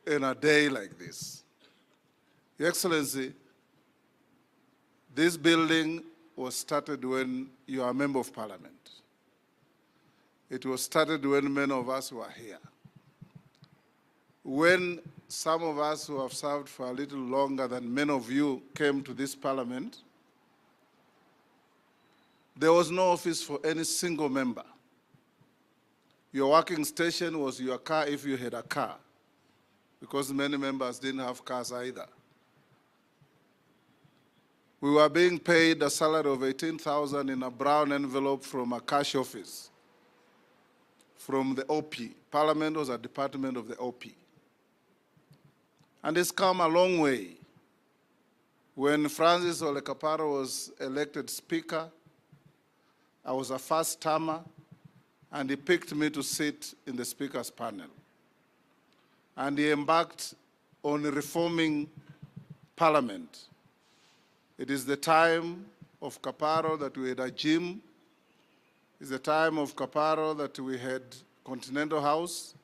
I: in a day like this. Your Excellency, this building was started when you are a member of Parliament. It was started when many of us were here. When some of us who have served for a little longer than many of you came to this Parliament, there was no office for any single member. Your working station was your car if you had a car, because many members didn't have cars either. We were being paid a salary of 18,000 in a brown envelope from a cash office, from the OP. Parliament was a department of the OP. And it's come a long way. When Francis Ole Kaparo was elected Speaker, I was a first-termer, and he picked me to sit in the Speaker's panel. And he embarked on reforming Parliament. It is the time of Kaparo that we had a gym. It's the time of Kaparo that we had Continental House.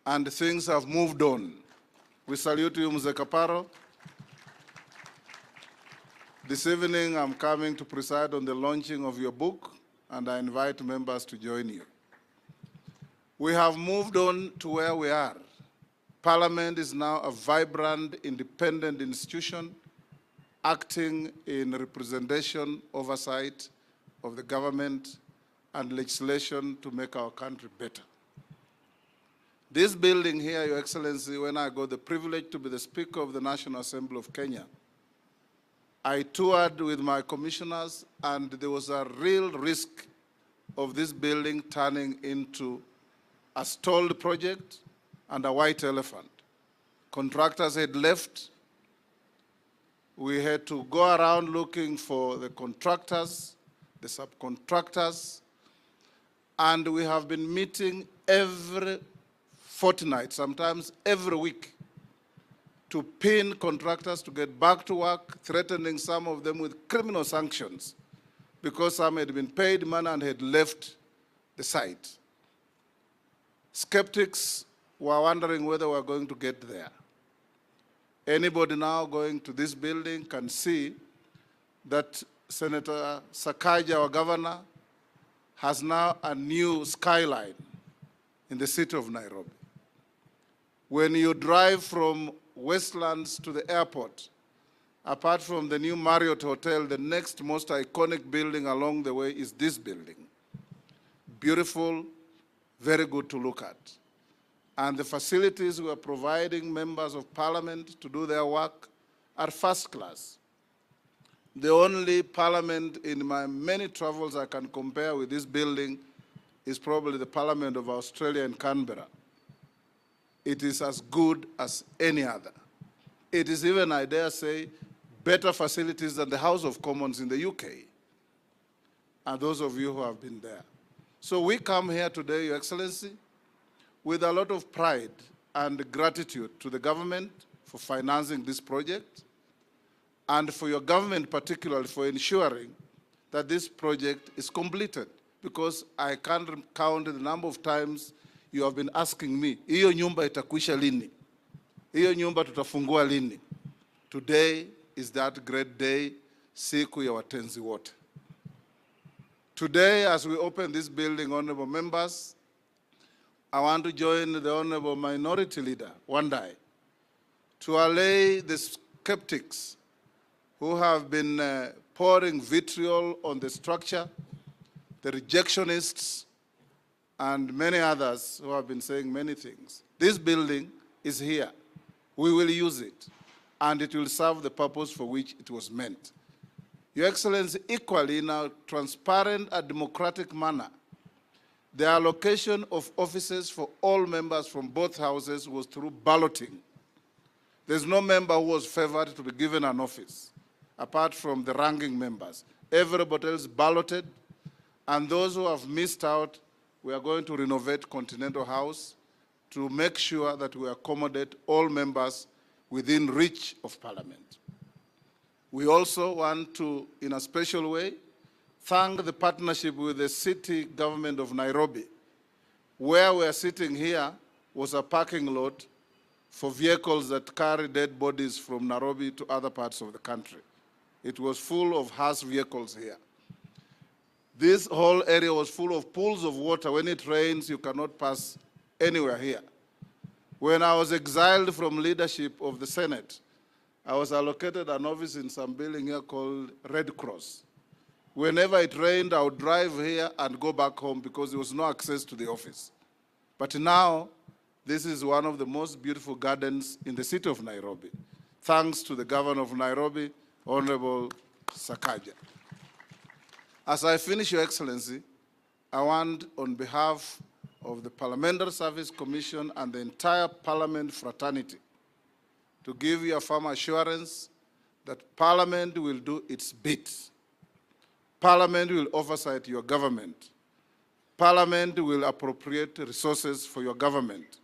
I: And things have moved on. We salute you, Mzee Kaparo. This evening, I'm coming to preside on the launching of your book, and I invite members to join you. We have moved on to where we are. Parliament is now a vibrant, independent institution acting in representation, oversight of the government and legislation to make our country better. This building here, Your Excellency, when I got the privilege to be the Speaker of the National Assembly of Kenya, I toured with my commissioners, and there was a real risk of this building turning into a stalled project and a white elephant. Contractors had left. We had to go around looking for the contractors, the subcontractors, and we have been meeting every fortnight, sometimes every week, to pin contractors to get back to work, threatening some of them with criminal sanctions because some had been paid money and had left the site. Skeptics were wondering whether we were going to get there. Anybody now going to this building can see that Senator Sakaja, our governor, has now a new skyline in the city of Nairobi. When you drive from Westlands to the airport, apart from the new Marriott Hotel, the next most iconic building along the way is this building. Beautiful, very good to look at. And the facilities we are providing members of parliament to do their work are first class. The only parliament in my many travels I can compare with this building is probably the Parliament of Australia in Canberra. It is as good as any other. It is even, I dare say, better facilities than the House of Commons in the UK, and those of you who have been there. So we come here today, Your Excellency, with a lot of pride and gratitude to the government for financing this project, and for your government particularly for ensuring that this project is completed, because I can't count the number of times you have been asking me, hiyo nyumba itakuisha lini? Hiyo nyumba tutafungua lini? Today is that great day, siku ya watenzi wote. Today, as we open this building, honorable members, I want to join the honorable minority leader, Wandai, to allay the skeptics who have been pouring vitriol on the structure, the rejectionists, and many others who have been saying many things. This building is here. We will use it, and it will serve the purpose for which it was meant. Your Excellency, equally in a transparent and democratic manner, the allocation of offices for all members from both houses was through balloting. There's no member who was favored to be given an office, apart from the ranking members. Everybody else balloted, and those who have missed out, we are going to renovate Continental House to make sure that we accommodate all members within reach of Parliament. We also want to, in a special way, thank the partnership with the city government of Nairobi. Where we are sitting here was a parking lot for vehicles that carry dead bodies from Nairobi to other parts of the country. It was full of hearse vehicles here. This whole area was full of pools of water. When it rains, you cannot pass anywhere here. When I was exiled from leadership of the Senate, I was allocated an office in some building here called Red Cross. Whenever it rained, I would drive here and go back home because there was no access to the office. But now, this is one of the most beautiful gardens in the city of Nairobi, thanks to the governor of Nairobi, Honorable Sakaja. As I finish, Your Excellency, I want, on behalf of the Parliamentary Service Commission and the entire Parliament fraternity, to give you a firm assurance that Parliament will do its bit. Parliament will oversight your government. Parliament will appropriate resources for your government.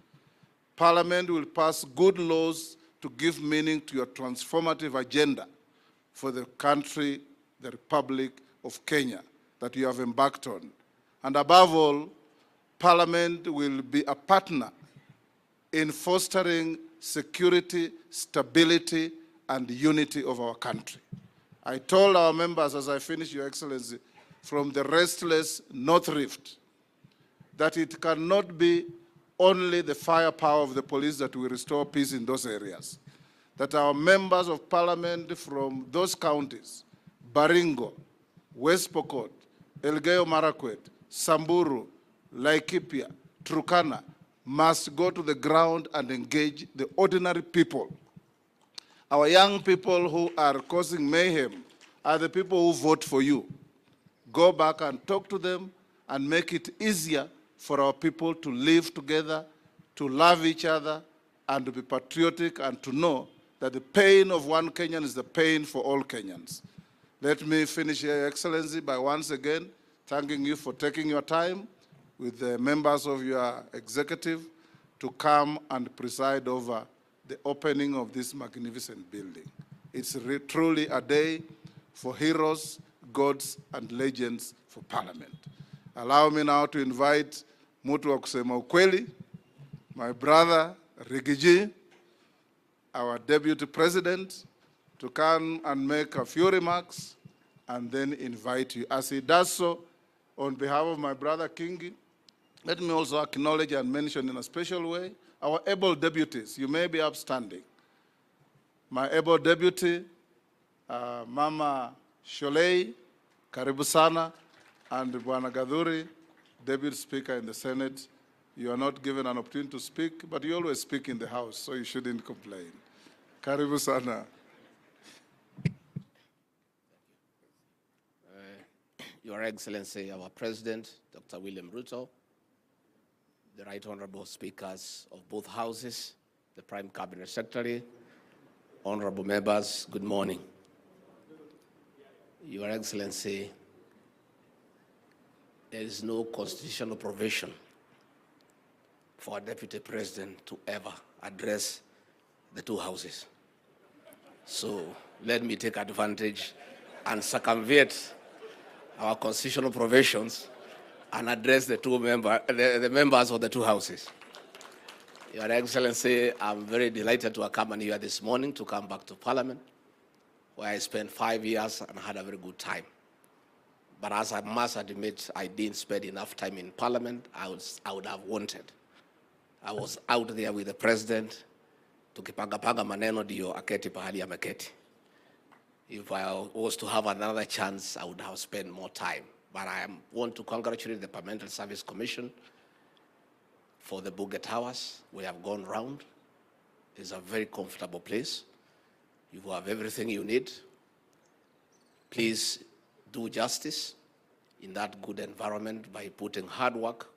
I: Parliament will pass good laws to give meaning to your transformative agenda for the country, the Republic of Kenya, that you have embarked on. And above all, Parliament will be a partner in fostering security, stability, and unity of our country. I told our members as I finish, Your Excellency, from the restless North Rift, that it cannot be only the firepower of the police that will restore peace in those areas. That our members of Parliament from those counties, Baringo, West Pokot, Elgeyo Marakwet, Samburu, Laikipia, Turkana, must go to the ground and engage the ordinary people. Our young people who are causing mayhem are the people who vote for you. Go back and talk to them and make it easier for our people to live together, to love each other, and to be patriotic, and to know that the pain of one Kenyan is the pain for all Kenyans. Let me finish here, Your Excellency, by once again thanking you for taking your time with the members of your executive to come and preside over the opening of this magnificent building. It's truly a day for heroes, gods, and legends for Parliament. Allow me now to invite Mutu wa kusema ukweli, my brother Rigiji, our Deputy President, to come and make a few remarks and then invite you. As he does so, on behalf of my brother Kingi, let me also acknowledge and mention in a special way our able deputies. You may be upstanding. My able deputy, Mama Sholei, karibu sana, and Bwana Gadhuri, Deputy Speaker in the Senate. You are not given an opportunity to speak, but you always speak in the House, so you shouldn't complain. Karibu sana.
L: Your Excellency, our President, Dr. William Ruto, the Right Honorable Speakers of both Houses, the Prime Cabinet Secretary, honorable members, good morning. Your Excellency, there is no constitutional provision for a Deputy President to ever address the two Houses. So let me take advantage and circumvent our constitutional provisions and address the members of the two Houses. Your Excellency, I'm very delighted to accompany you this morning to come back to Parliament, where I spent 5 years and had a very good time. But as I must admit, I didn't spend enough time in Parliament I would have wanted. I was out there with the President, tukipanga maneno ndio aketi pahali ameketi. If I was to have another chance, I would have spent more time. But I want to congratulate the Parliamentary Service Commission for the Bunge Towers. We have gone round. It's a very comfortable place. You have everything you need. Please do justice in that good environment by putting hard work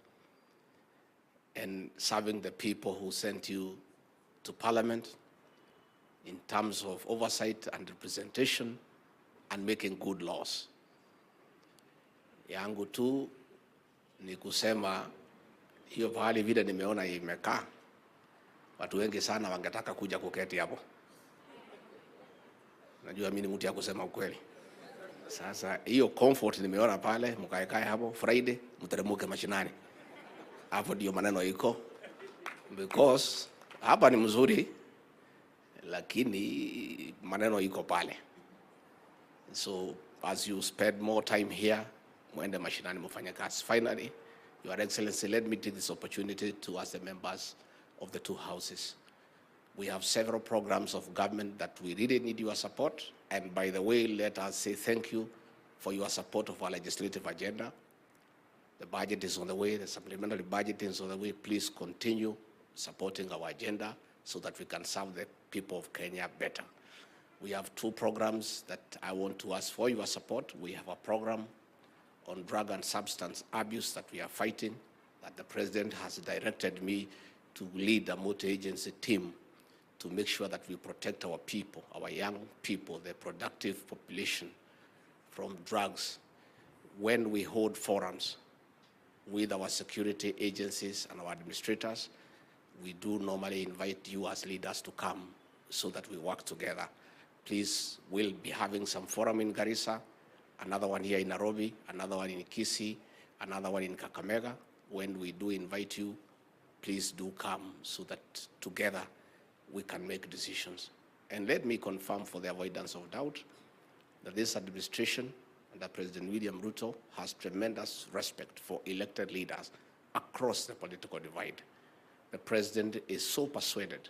L: and serving the people who sent you to Parliament in terms of oversight and representation and making good laws. Yangu tu ni kusema hiyo pahali vile nimeona imekaa, watu wengi sana wangetaka kuja kuketi hapo. Najua mimi ni mtu ya kusema ukweli. Sasa hiyo comfort nimeona pale, mkaekae hapo Friday, mteremuke mashinani. Hapo ndio maneno iko. Because hapa ni mzuri, lakini maneno iko pale. So as you spend more time here, muende mashinani mufanye kazi. Finally, Your Excellency, let me take this opportunity to ask the members of the two Houses. We have several programs of government that we really need your support. And by the way, let us say thank you for your support of our legislative agenda. The budget is on the way, the supplementary budget is on the way. Please continue supporting our agenda so that we can serve the people of Kenya better. We have two programs that I want to ask for your support. We have a program on drug and substance abuse that we are fighting, that the President has directed me to lead a multi-agency team to make sure that we protect our people, our young people, the productive population from drugs. When we hold forums with our security agencies and our administrators, we do normally invite you as leaders to come so that we work together. Please, we'll be having some forum in Garissa, another one here in Nairobi, another one in Kisii, another one in Kakamega. When we do invite you, please do come so that together we can make decisions. And let me confirm for the avoidance of doubt that this administration under President William Ruto has tremendous respect for elected leaders across the political divide. The President is so persuaded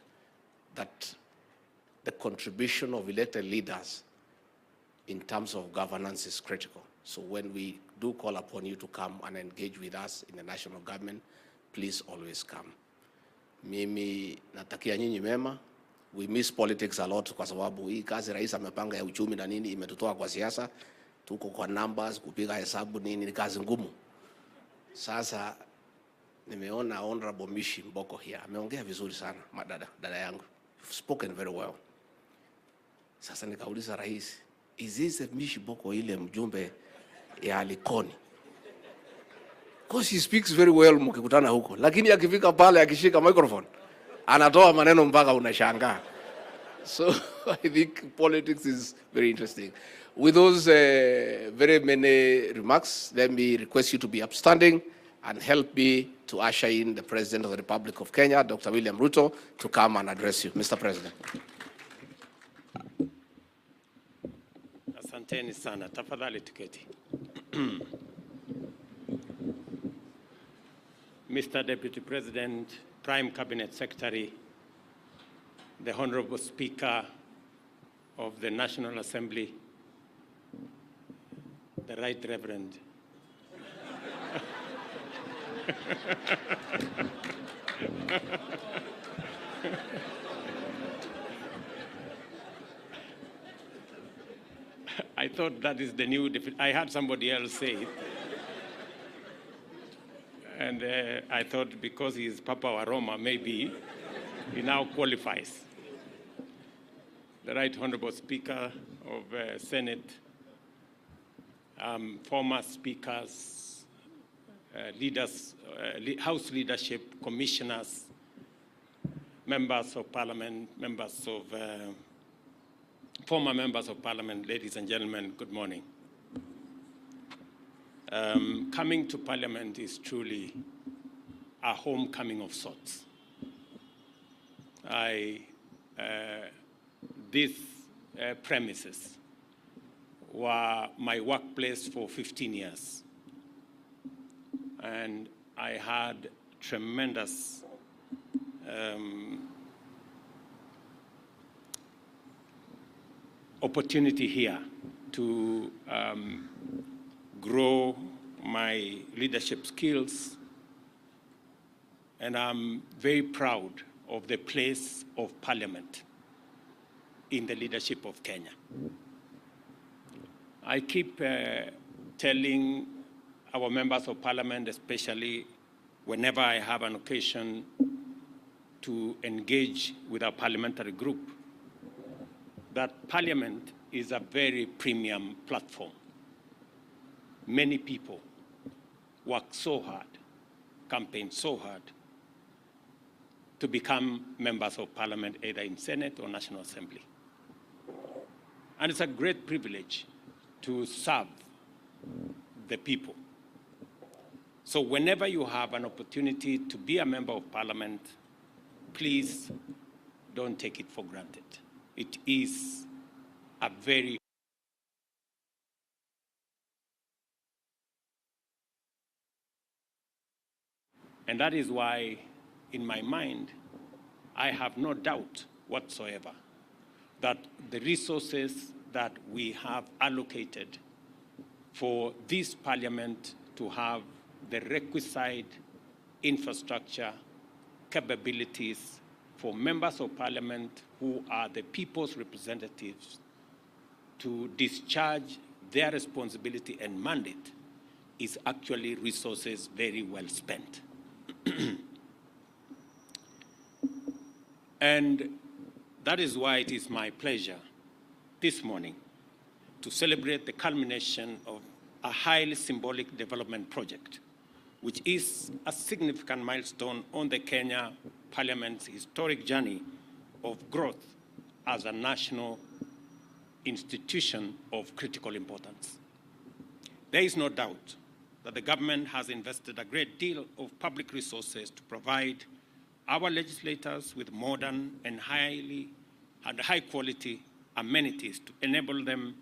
L: that the contribution of elected leaders in terms of governance is critical. So when we do call upon you to come and engage with us in the national government, please always come. Mimi natakia nyinyi mema. We miss politics a lot kwa sababu hii kazi rais amepanga ya uchumi na nini imetutoa kwa siasa. Tuko kwa numbers, kupiga hesabu nini ni kazi ngumu. Sasa nimeona Honorable Mishi Mboko here. Ameongea vizuri sana, dada yangu. You've spoken very well. Sasa nikauliza rais, is this Mishi Mboko ile mjumbe ya Likoni? Because he speaks very well mkikutana huko. Lakini akifika pale akishika microphone, anatoa maneno mpaka unashangaa. So I think politics is very interesting. With those very many remarks, let me request you to be upstanding and help me to usher in the President of the Republic of Kenya, Dr. William Ruto, to come and address you. Mr. President.
M: Asanteni sana. Tafadhali tuketi. Mr. Deputy President, Prime Cabinet Secretary, the Honorable Speaker of the National Assembly, the Right Reverend. I thought that is the new, I heard somebody else say it. And I thought because he is Papa wa Roma, maybe he now qualifies. The Right Honorable Speaker of Senate, former speakers, leaders, House leadership, commissioners, members of Parliament, members of, former members of Parliament, ladies and gentlemen, good morning. Coming to Parliament is truly a homecoming of sorts. These premises were my workplace for 15 years. And I had tremendous opportunity here to grow my leadership skills, and I'm very proud of the place of Parliament in the leadership of Kenya. I keep telling our members of Parliament, especially whenever I have an occasion to engage with our parliamentary group, that Parliament is a very premium platform. Many people work so hard, campaign so hard to become members of Parliament, either in Senate or National Assembly. And it's a great privilege to serve the people. So whenever you have an opportunity to be a member of Parliament, please don't take it for granted. It is a very And that is why, in my mind, I have no doubt whatsoever that the resources that we have allocated for this Parliament to have the requisite infrastructure, capabilities for members of Parliament who are the people's representatives to discharge their responsibility and mandate is actually resources very well spent. And that is why it is my pleasure this morning to celebrate the culmination of a highly symbolic development project, which is a significant milestone on the Kenya Parliament's historic journey of growth as a national institution of critical importance. There is no doubt that the government has invested a great deal of public resources to provide our legislators with modern and high-quality amenities to enable them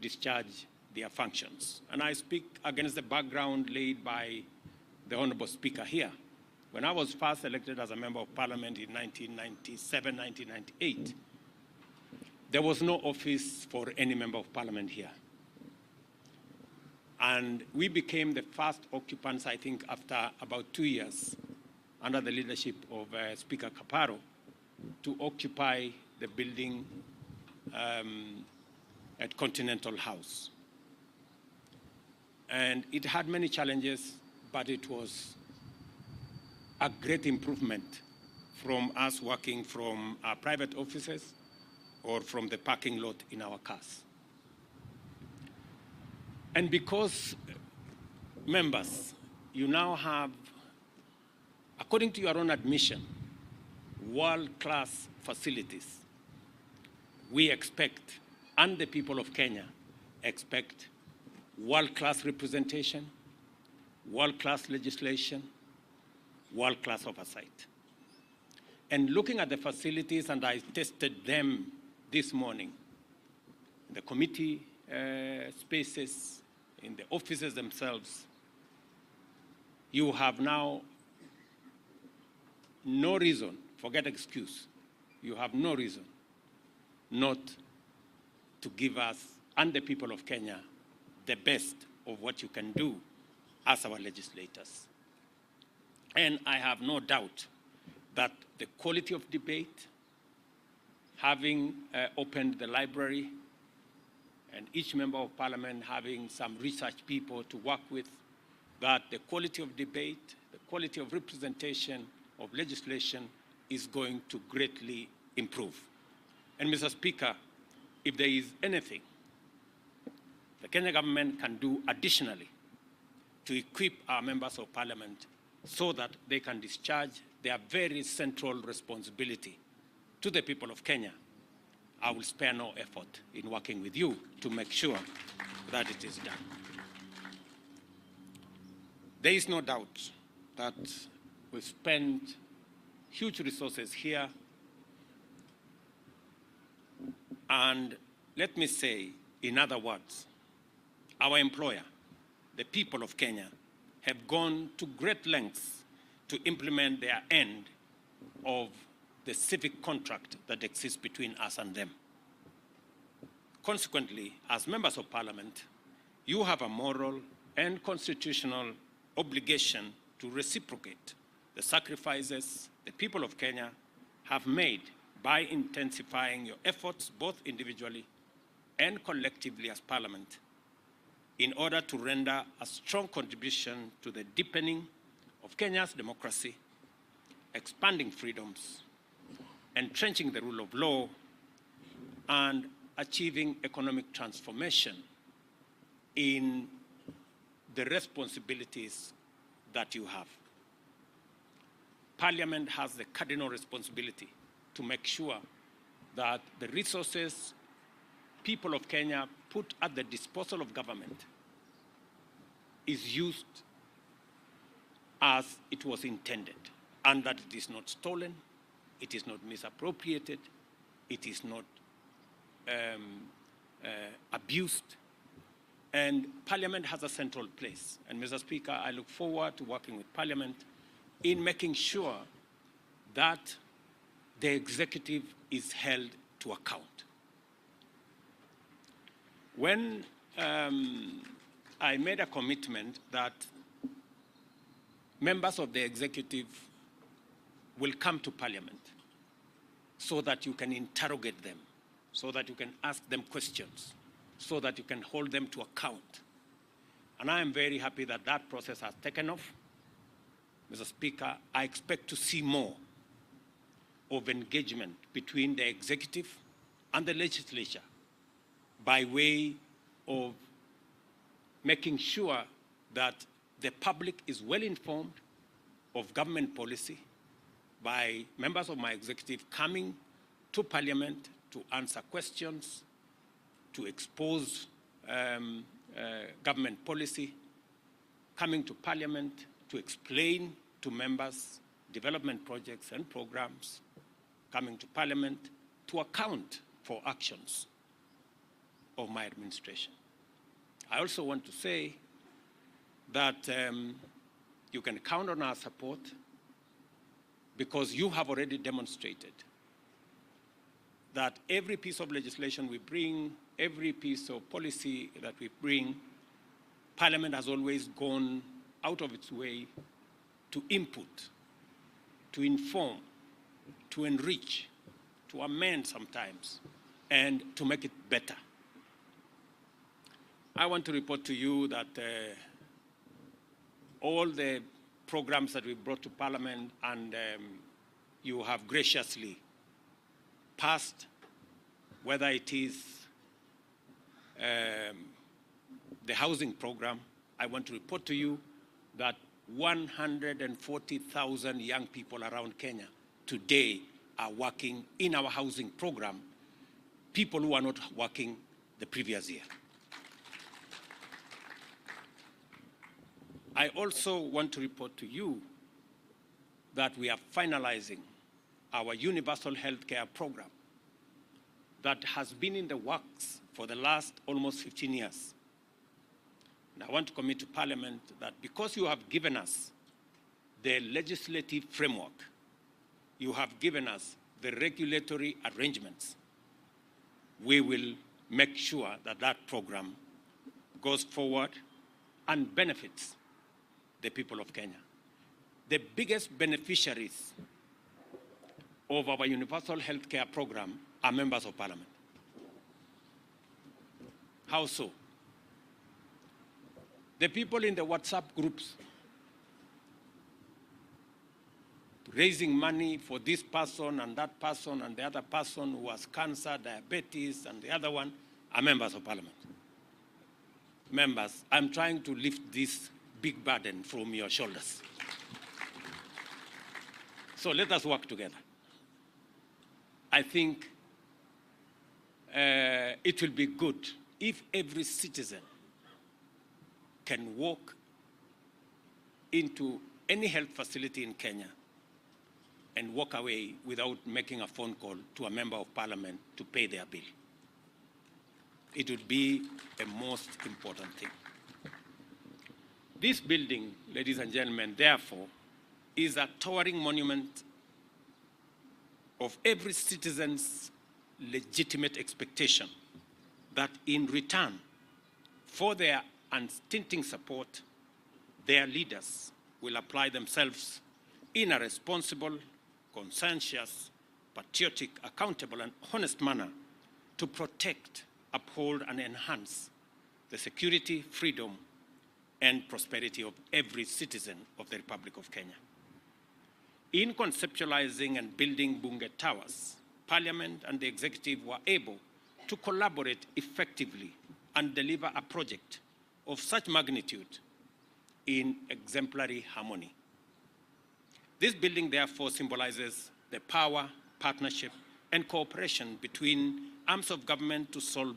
M: discharge their functions. And I speak against the background laid by the Honorable Speaker here. When I was first elected as a member of Parliament in 1997, 1998, there was no office for any member of Parliament here. And we became the first occupants, I think, after about 2 years, under the leadership of Speaker Kaparo, to occupy the building at Continental House. And it had many challenges, but it was a great improvement from us working from our private offices or from the parking lot in our cars. And because, members, you now have, according to your own admission, world-class facilities, we expect, and the people of Kenya expect, world-class representation, world-class legislation, world-class oversight. And looking at the facilities, and I tested them this morning, the committee spaces, in the offices themselves, you have now no reason, forget excuse, you have no reason not to give us and the people of Kenya the best of what you can do as our legislators. And I have no doubt that the quality of debate, having opened the library, and each member of parliament having some research people to work with, that the quality of debate, the quality of representation of legislation is going to greatly improve. And Mr. Speaker, if there is anything the Kenya government can do additionally to equip our members of parliament so that they can discharge their very central responsibility to the people of Kenya, I will spare no effort in working with you to make sure that it is done. There is no doubt that we've spent huge resources here, and let me say, in other words, our employer, the people of Kenya, have gone to great lengths to implement their end of the civic contract that exists between us and them. Consequently, as members of parliament, you have a moral and constitutional obligation to reciprocate the sacrifices the people of Kenya have made by intensifying your efforts, both individually and collectively as parliament, in order to render a strong contribution to the deepening of Kenya's democracy, expanding freedoms, entrenching the rule of law, and achieving economic transformation in the responsibilities that you have. Parliament has the cardinal responsibility to make sure that the resources people of Kenya put at the disposal of government is used as it was intended, and that it is not stolen, it is not misappropriated, it is not abused, and Parliament has a central place. And Mr. Speaker, I look forward to working with Parliament in making sure that the executive is held to account. When I made a commitment that members of the executive will come to Parliament so that you can interrogate them, so that you can ask them questions, so that you can hold them to account. And I am very happy that that process has taken off. Mr. Speaker, I expect to see more of engagement between the executive and the legislature by way of making sure that the public is well informed of government policy, by members of my executive coming to Parliament to answer questions, to expose government policy, coming to Parliament to explain to members development projects and programs, coming to Parliament to account for actions of my administration. I also want to say that you can count on our support because you have already demonstrated that every piece of legislation we bring, every piece of policy that we bring, Parliament has always gone out of its way to input, to inform, to enrich, to amend sometimes, and to make it better. I want to report to you that all the programs that we brought to Parliament and you have graciously passed, whether it is the housing program, I want to report to you that 140,000 young people around Kenya today are working in our housing program, people who are not working the previous year. I also want to report to you that we are finalizing our universal health care program that has been in the works for the last almost 15 years. And I want to commit to Parliament that because you have given us the legislative framework, you have given us the regulatory arrangements, we will make sure that that program goes forward and benefits the people of Kenya. The biggest beneficiaries of our universal health care program are members of Parliament. How so? The people in the WhatsApp groups raising money for this person and that person and the other person who has cancer, diabetes, and the other one are members of Parliament. Members, I'm trying to lift this big burden from your shoulders. So let us work together. I think it will be good if every citizen can walk into any health facility in Kenya and walk away without making a phone call to a member of Parliament to pay their bill. It would be a most important thing. This building, ladies and gentlemen, therefore, is a towering monument of every citizen's legitimate expectation that in return for their unstinting support, their leaders will apply themselves in a responsible, conscientious, patriotic, accountable, and honest manner to protect, uphold, and enhance the security, freedom, and prosperity of every citizen of the Republic of Kenya. In conceptualizing and building Bunge Towers, Parliament and the Executive were able to collaborate effectively and deliver a project of such magnitude in exemplary harmony. This building, therefore, symbolizes the power, partnership, and cooperation between arms of government to solve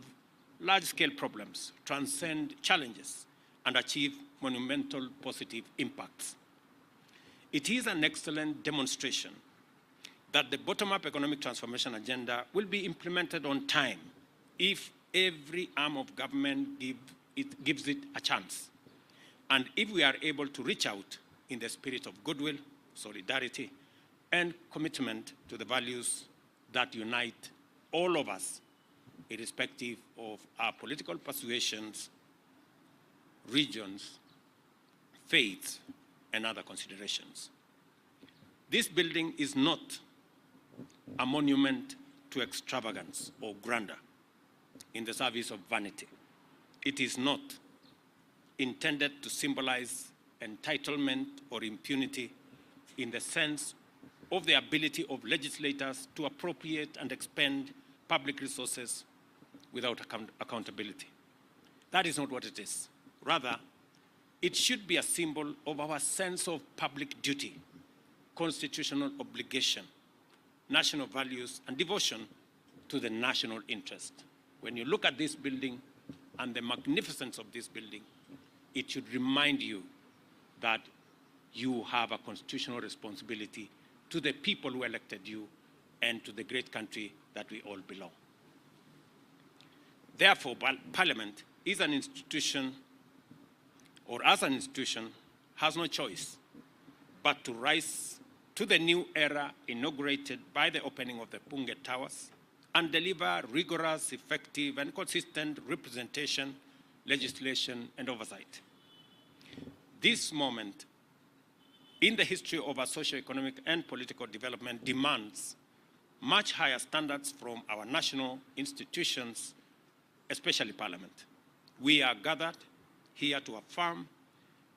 M: large-scale problems, transcend challenges, and achieve monumental positive impacts. It is an excellent demonstration that the bottom-up economic transformation agenda will be implemented on time if every arm of government gives it a chance. And if we are able to reach out in the spirit of goodwill, solidarity, and commitment to the values that unite all of us, irrespective of our political persuasions, regions, faiths, and other considerations. This building is not a monument to extravagance or grandeur in the service of vanity. It is not intended to symbolize entitlement or impunity in the sense of the ability of legislators to appropriate and expend public resources without accountability. That is not what it is. Rather, it should be a symbol of our sense of public duty, constitutional obligation, national values, and devotion to the national interest. When you look at this building and the magnificence of this building, it should remind you that you have a constitutional responsibility to the people who elected you and to the great country that we all belong. Therefore, Parliament is an institution, or as an institution, has no choice but to rise to the new era inaugurated by the opening of the Bunge Towers and deliver rigorous, effective, and consistent representation, legislation, and oversight. This moment in the history of our socio-economic and political development demands much higher standards from our national institutions, especially Parliament. We are gathered here to affirm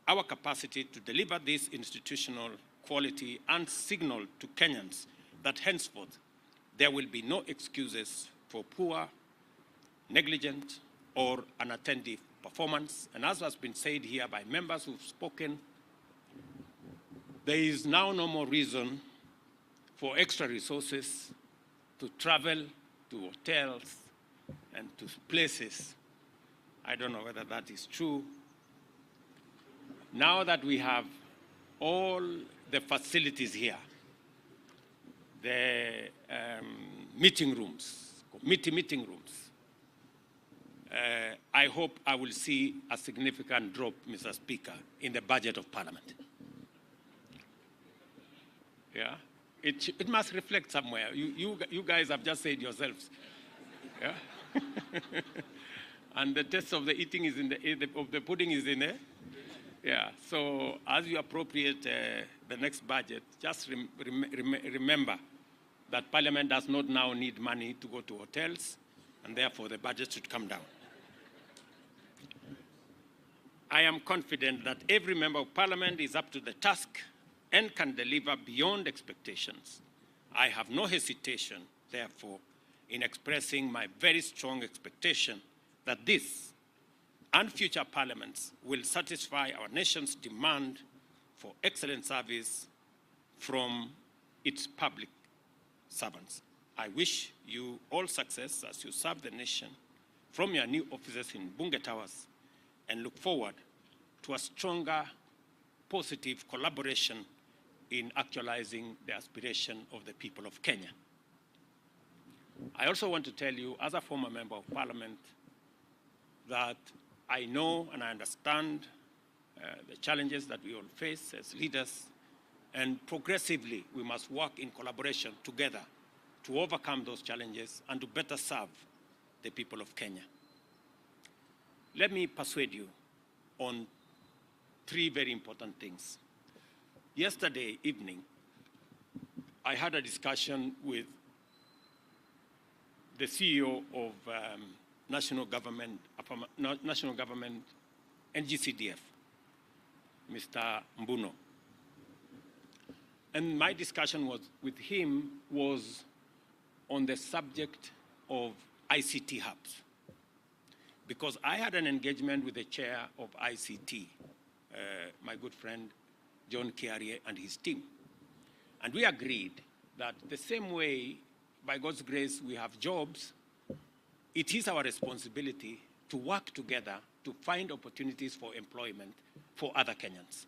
M: our capacity to deliver this institutional quality and signal to Kenyans that henceforth there will be no excuses for poor, negligent, or unattentive performance. And as has been said here by members who've spoken, there is now no more reason for extra resources to travel to hotels and to places. I don't know whether that is true. Now that we have all the facilities here, the meeting rooms, committee meeting rooms, I hope I will see a significant drop, Mr. Speaker, in the budget of Parliament. Yeah, it must reflect somewhere. You guys have just said yourselves. Yeah. And the taste of the eating is of the pudding is in there. Yeah. So as you appropriate the next budget, just remember that Parliament does not now need money to go to hotels, and therefore the budget should come down. I am confident that every member of Parliament is up to the task and can deliver beyond expectations. I have no hesitation, therefore, in expressing my very strong expectation that this and future parliaments will satisfy our nation's demand for excellent service from its public servants. I wish you all success as you serve the nation from your new offices in Bunge Towers, and look forward to a stronger, positive collaboration in actualizing the aspiration of the people of Kenya. I also want to tell you, as a former member of Parliament, that I know and I understand the challenges that we all face as leaders, and progressively we must work in collaboration together to overcome those challenges and to better serve the people of Kenya. Let me persuade you on three very important things. Yesterday evening, I had a discussion with the CEO of National Government NGCDF, Mr. Mbuno. And my discussion with him was on the subject of ICT hubs. Because I had an engagement with the chair of ICT, my good friend John Kiarie and his team. And we agreed that the same way, by God's grace, we have jobs, it is our responsibility to work together to find opportunities for employment for other Kenyans.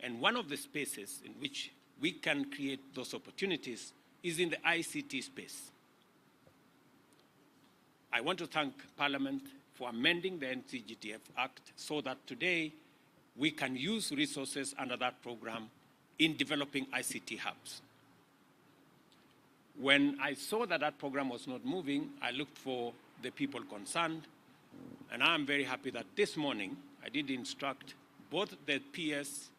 M: And one of the spaces in which we can create those opportunities is in the ICT space. I want to thank Parliament for amending the NCGTF Act so that today we can use resources under that program in developing ICT hubs. When I saw that that program was not moving, I looked for the people concerned, and I'm very happy that this morning I did instruct both the PS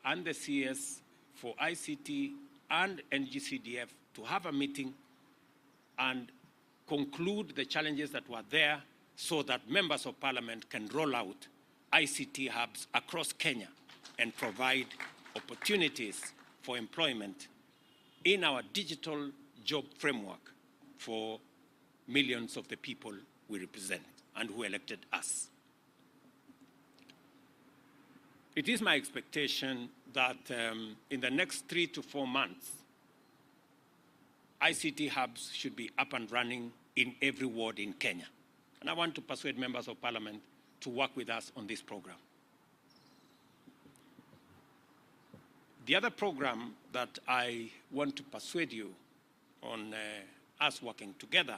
M: and the CS for ICT and NGCDF to have a meeting and conclude the challenges that were there so that members of Parliament can roll out ICT hubs across Kenya and provide opportunities for employment in our digital job framework for millions of the people we represent and who elected us. It is my expectation that in the next 3 to 4 months, ICT hubs should be up and running in every ward in Kenya. And I want to persuade members of Parliament to work with us on this program. The other program that I want to persuade you on us working together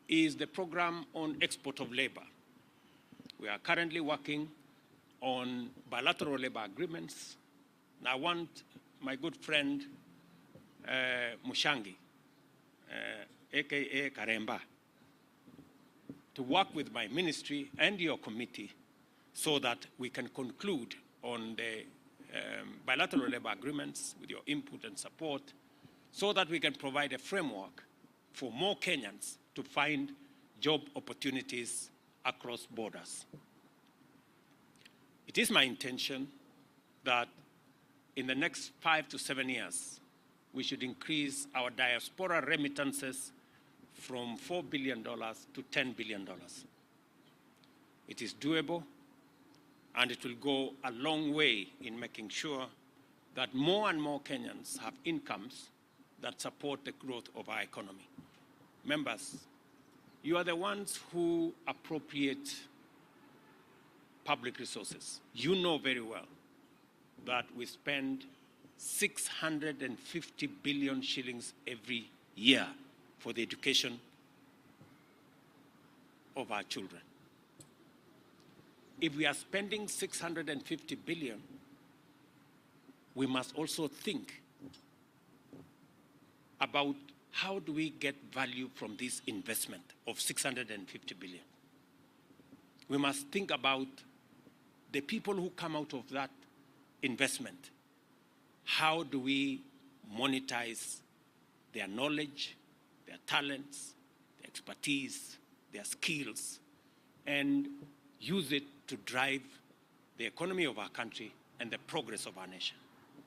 M: is the program on export of labor. We are currently working on bilateral labor agreements. And I want my good friend Mushangi, aka Karemba, to work with my ministry and your committee so that we can conclude on the bilateral labor agreements with your input and support so that we can provide a framework for more Kenyans to find job opportunities across borders. It is my intention that in the next 5 to 7 years, we should increase our diaspora remittances from $4 billion to $10 billion. It is doable, and it will go a long way in making sure that more and more Kenyans have incomes that support the growth of our economy. Members, you are the ones who appropriate public resources. You know very well that we spend 650 billion shillings every year for the education of our children. If we are spending 650 billion, we must also think about how do we get value from this investment of 650 billion. We must think about the people who come out of that investment. How do we monetize their knowledge, their talents, their expertise, their skills, and use it to drive the economy of our country and the progress of our nation.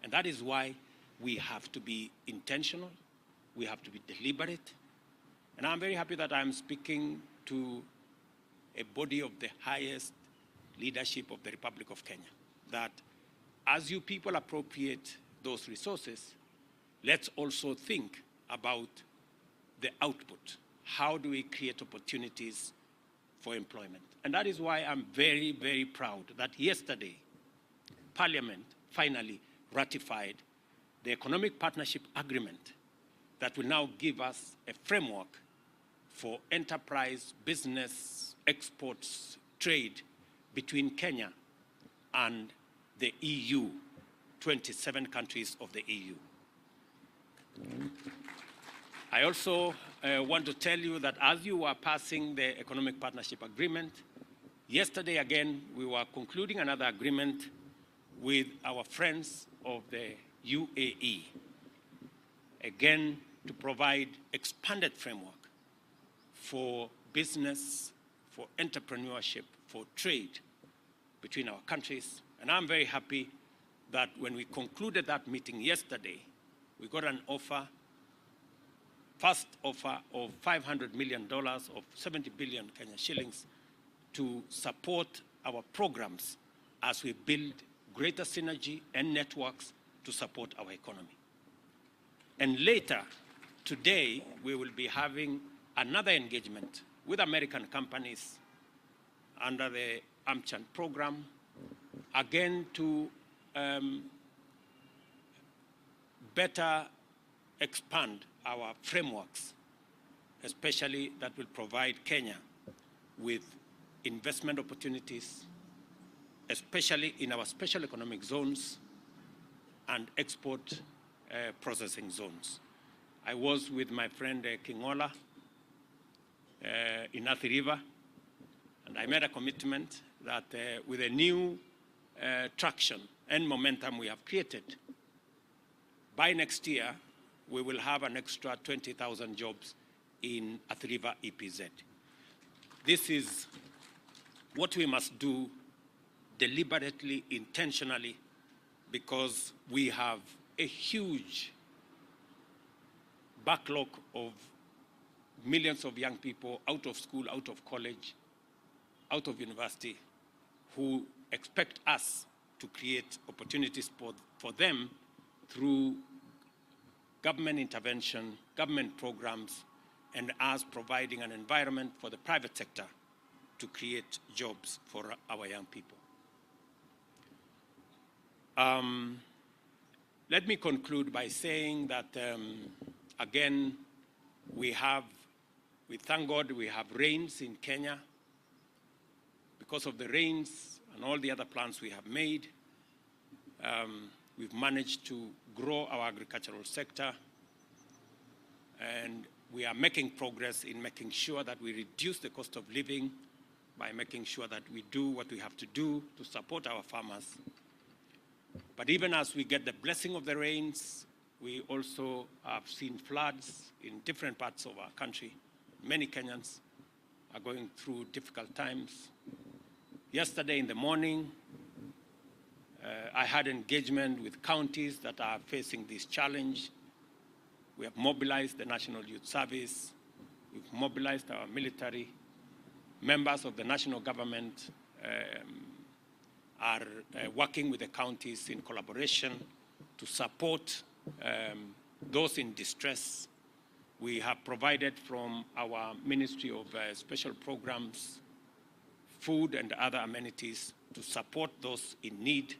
M: And that is why we have to be intentional, we have to be deliberate. And I'm very happy that I'm speaking to a body of the highest leadership of the Republic of Kenya, that as you people appropriate those resources, let's also think about the output. How do we create opportunities for employment? And that is why I'm very, very proud that yesterday, Parliament finally ratified the Economic Partnership Agreement that will now give us a framework for enterprise, business, exports, trade between Kenya and the EU, 27 countries of the EU. I also want to tell you that as you are passing the Economic Partnership Agreement, yesterday again, we were concluding another agreement with our friends of the UAE, again, to provide expanded framework for business, for entrepreneurship, for trade between our countries. And I'm very happy that when we concluded that meeting yesterday, we got an offer, first offer of $500 million of 70 billion Kenya shillings to support our programs as we build greater synergy and networks to support our economy. And later, today, we will be having another engagement with American companies under the AmCham program, again to better expand our frameworks, especially that will provide Kenya with investment opportunities, especially in our special economic zones and export processing zones. I was with my friend Kingola in Athi River, and I made a commitment that with a new traction and momentum we have created, by next year, we will have an extra 20,000 jobs in Athi River EPZ. This is what we must do deliberately, intentionally, because we have a huge backlog of millions of young people out of school, out of college, out of university, who expect us to create opportunities for them through government intervention, government programs, and us providing an environment for the private sector to create jobs for our young people. Let me conclude by saying that, again, we thank God we have rains in Kenya. Because of the rains and all the other plans we have made, we've managed to grow our agricultural sector, and we are making progress in making sure that we reduce the cost of living by making sure that we do what we have to do to support our farmers. But even as we get the blessing of the rains, we also have seen floods in different parts of our country. Many Kenyans are going through difficult times. Yesterday in the morning, I had engagement with counties that are facing this challenge. We have mobilized the National Youth Service. We've mobilized our military. Members of the national government are working with the counties in collaboration to support those in distress. We have provided from our Ministry of Special Programs food and other amenities to support those in need.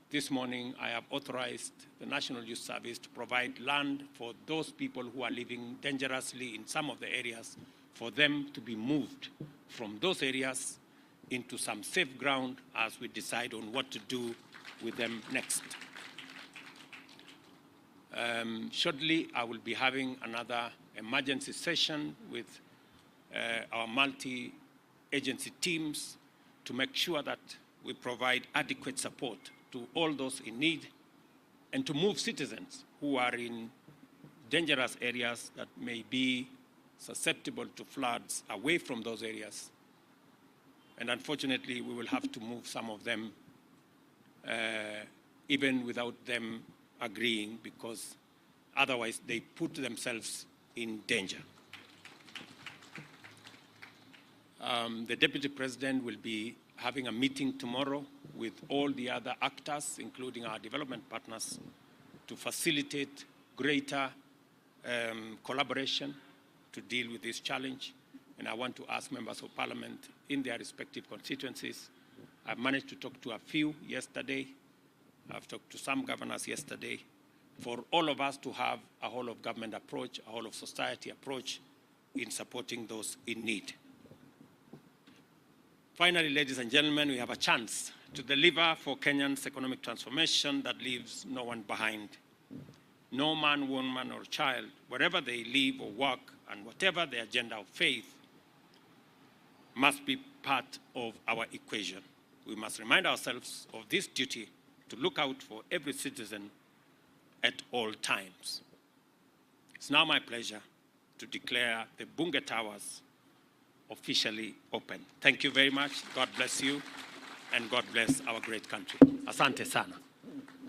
M: This morning, I have authorized the National Youth Service to provide land for those people who are living dangerously in some of the areas for them to be moved from those areas into some safe ground as we decide on what to do with them next. Shortly, I will be having another emergency session with our multi-agency teams to make sure that we provide adequate support to all those in need and to move citizens who are in dangerous areas that may be susceptible to floods away from those areas. And unfortunately, we will have to move some of them even without them agreeing, because otherwise they put themselves in danger. The Deputy President will be having a meeting tomorrow with all the other actors, including our development partners, to facilitate greater collaboration to deal with this challenge. And I want to ask members of parliament in their respective constituencies. I've managed to talk to a few yesterday. I've talked to some governors yesterday, for all of us to have a whole of government approach, a whole of society approach in supporting those in need. Finally, ladies and gentlemen, we have a chance to deliver for Kenya's economic transformation that leaves no one behind. No man, woman, or child, wherever they live or work, and whatever their agenda of faith, must be part of our equation. We must remind ourselves of this duty to look out for every citizen at all times. It's now my pleasure to declare the Bunge Towers officially open. Thank you very much. God bless you, and God bless our great country. Asante sana.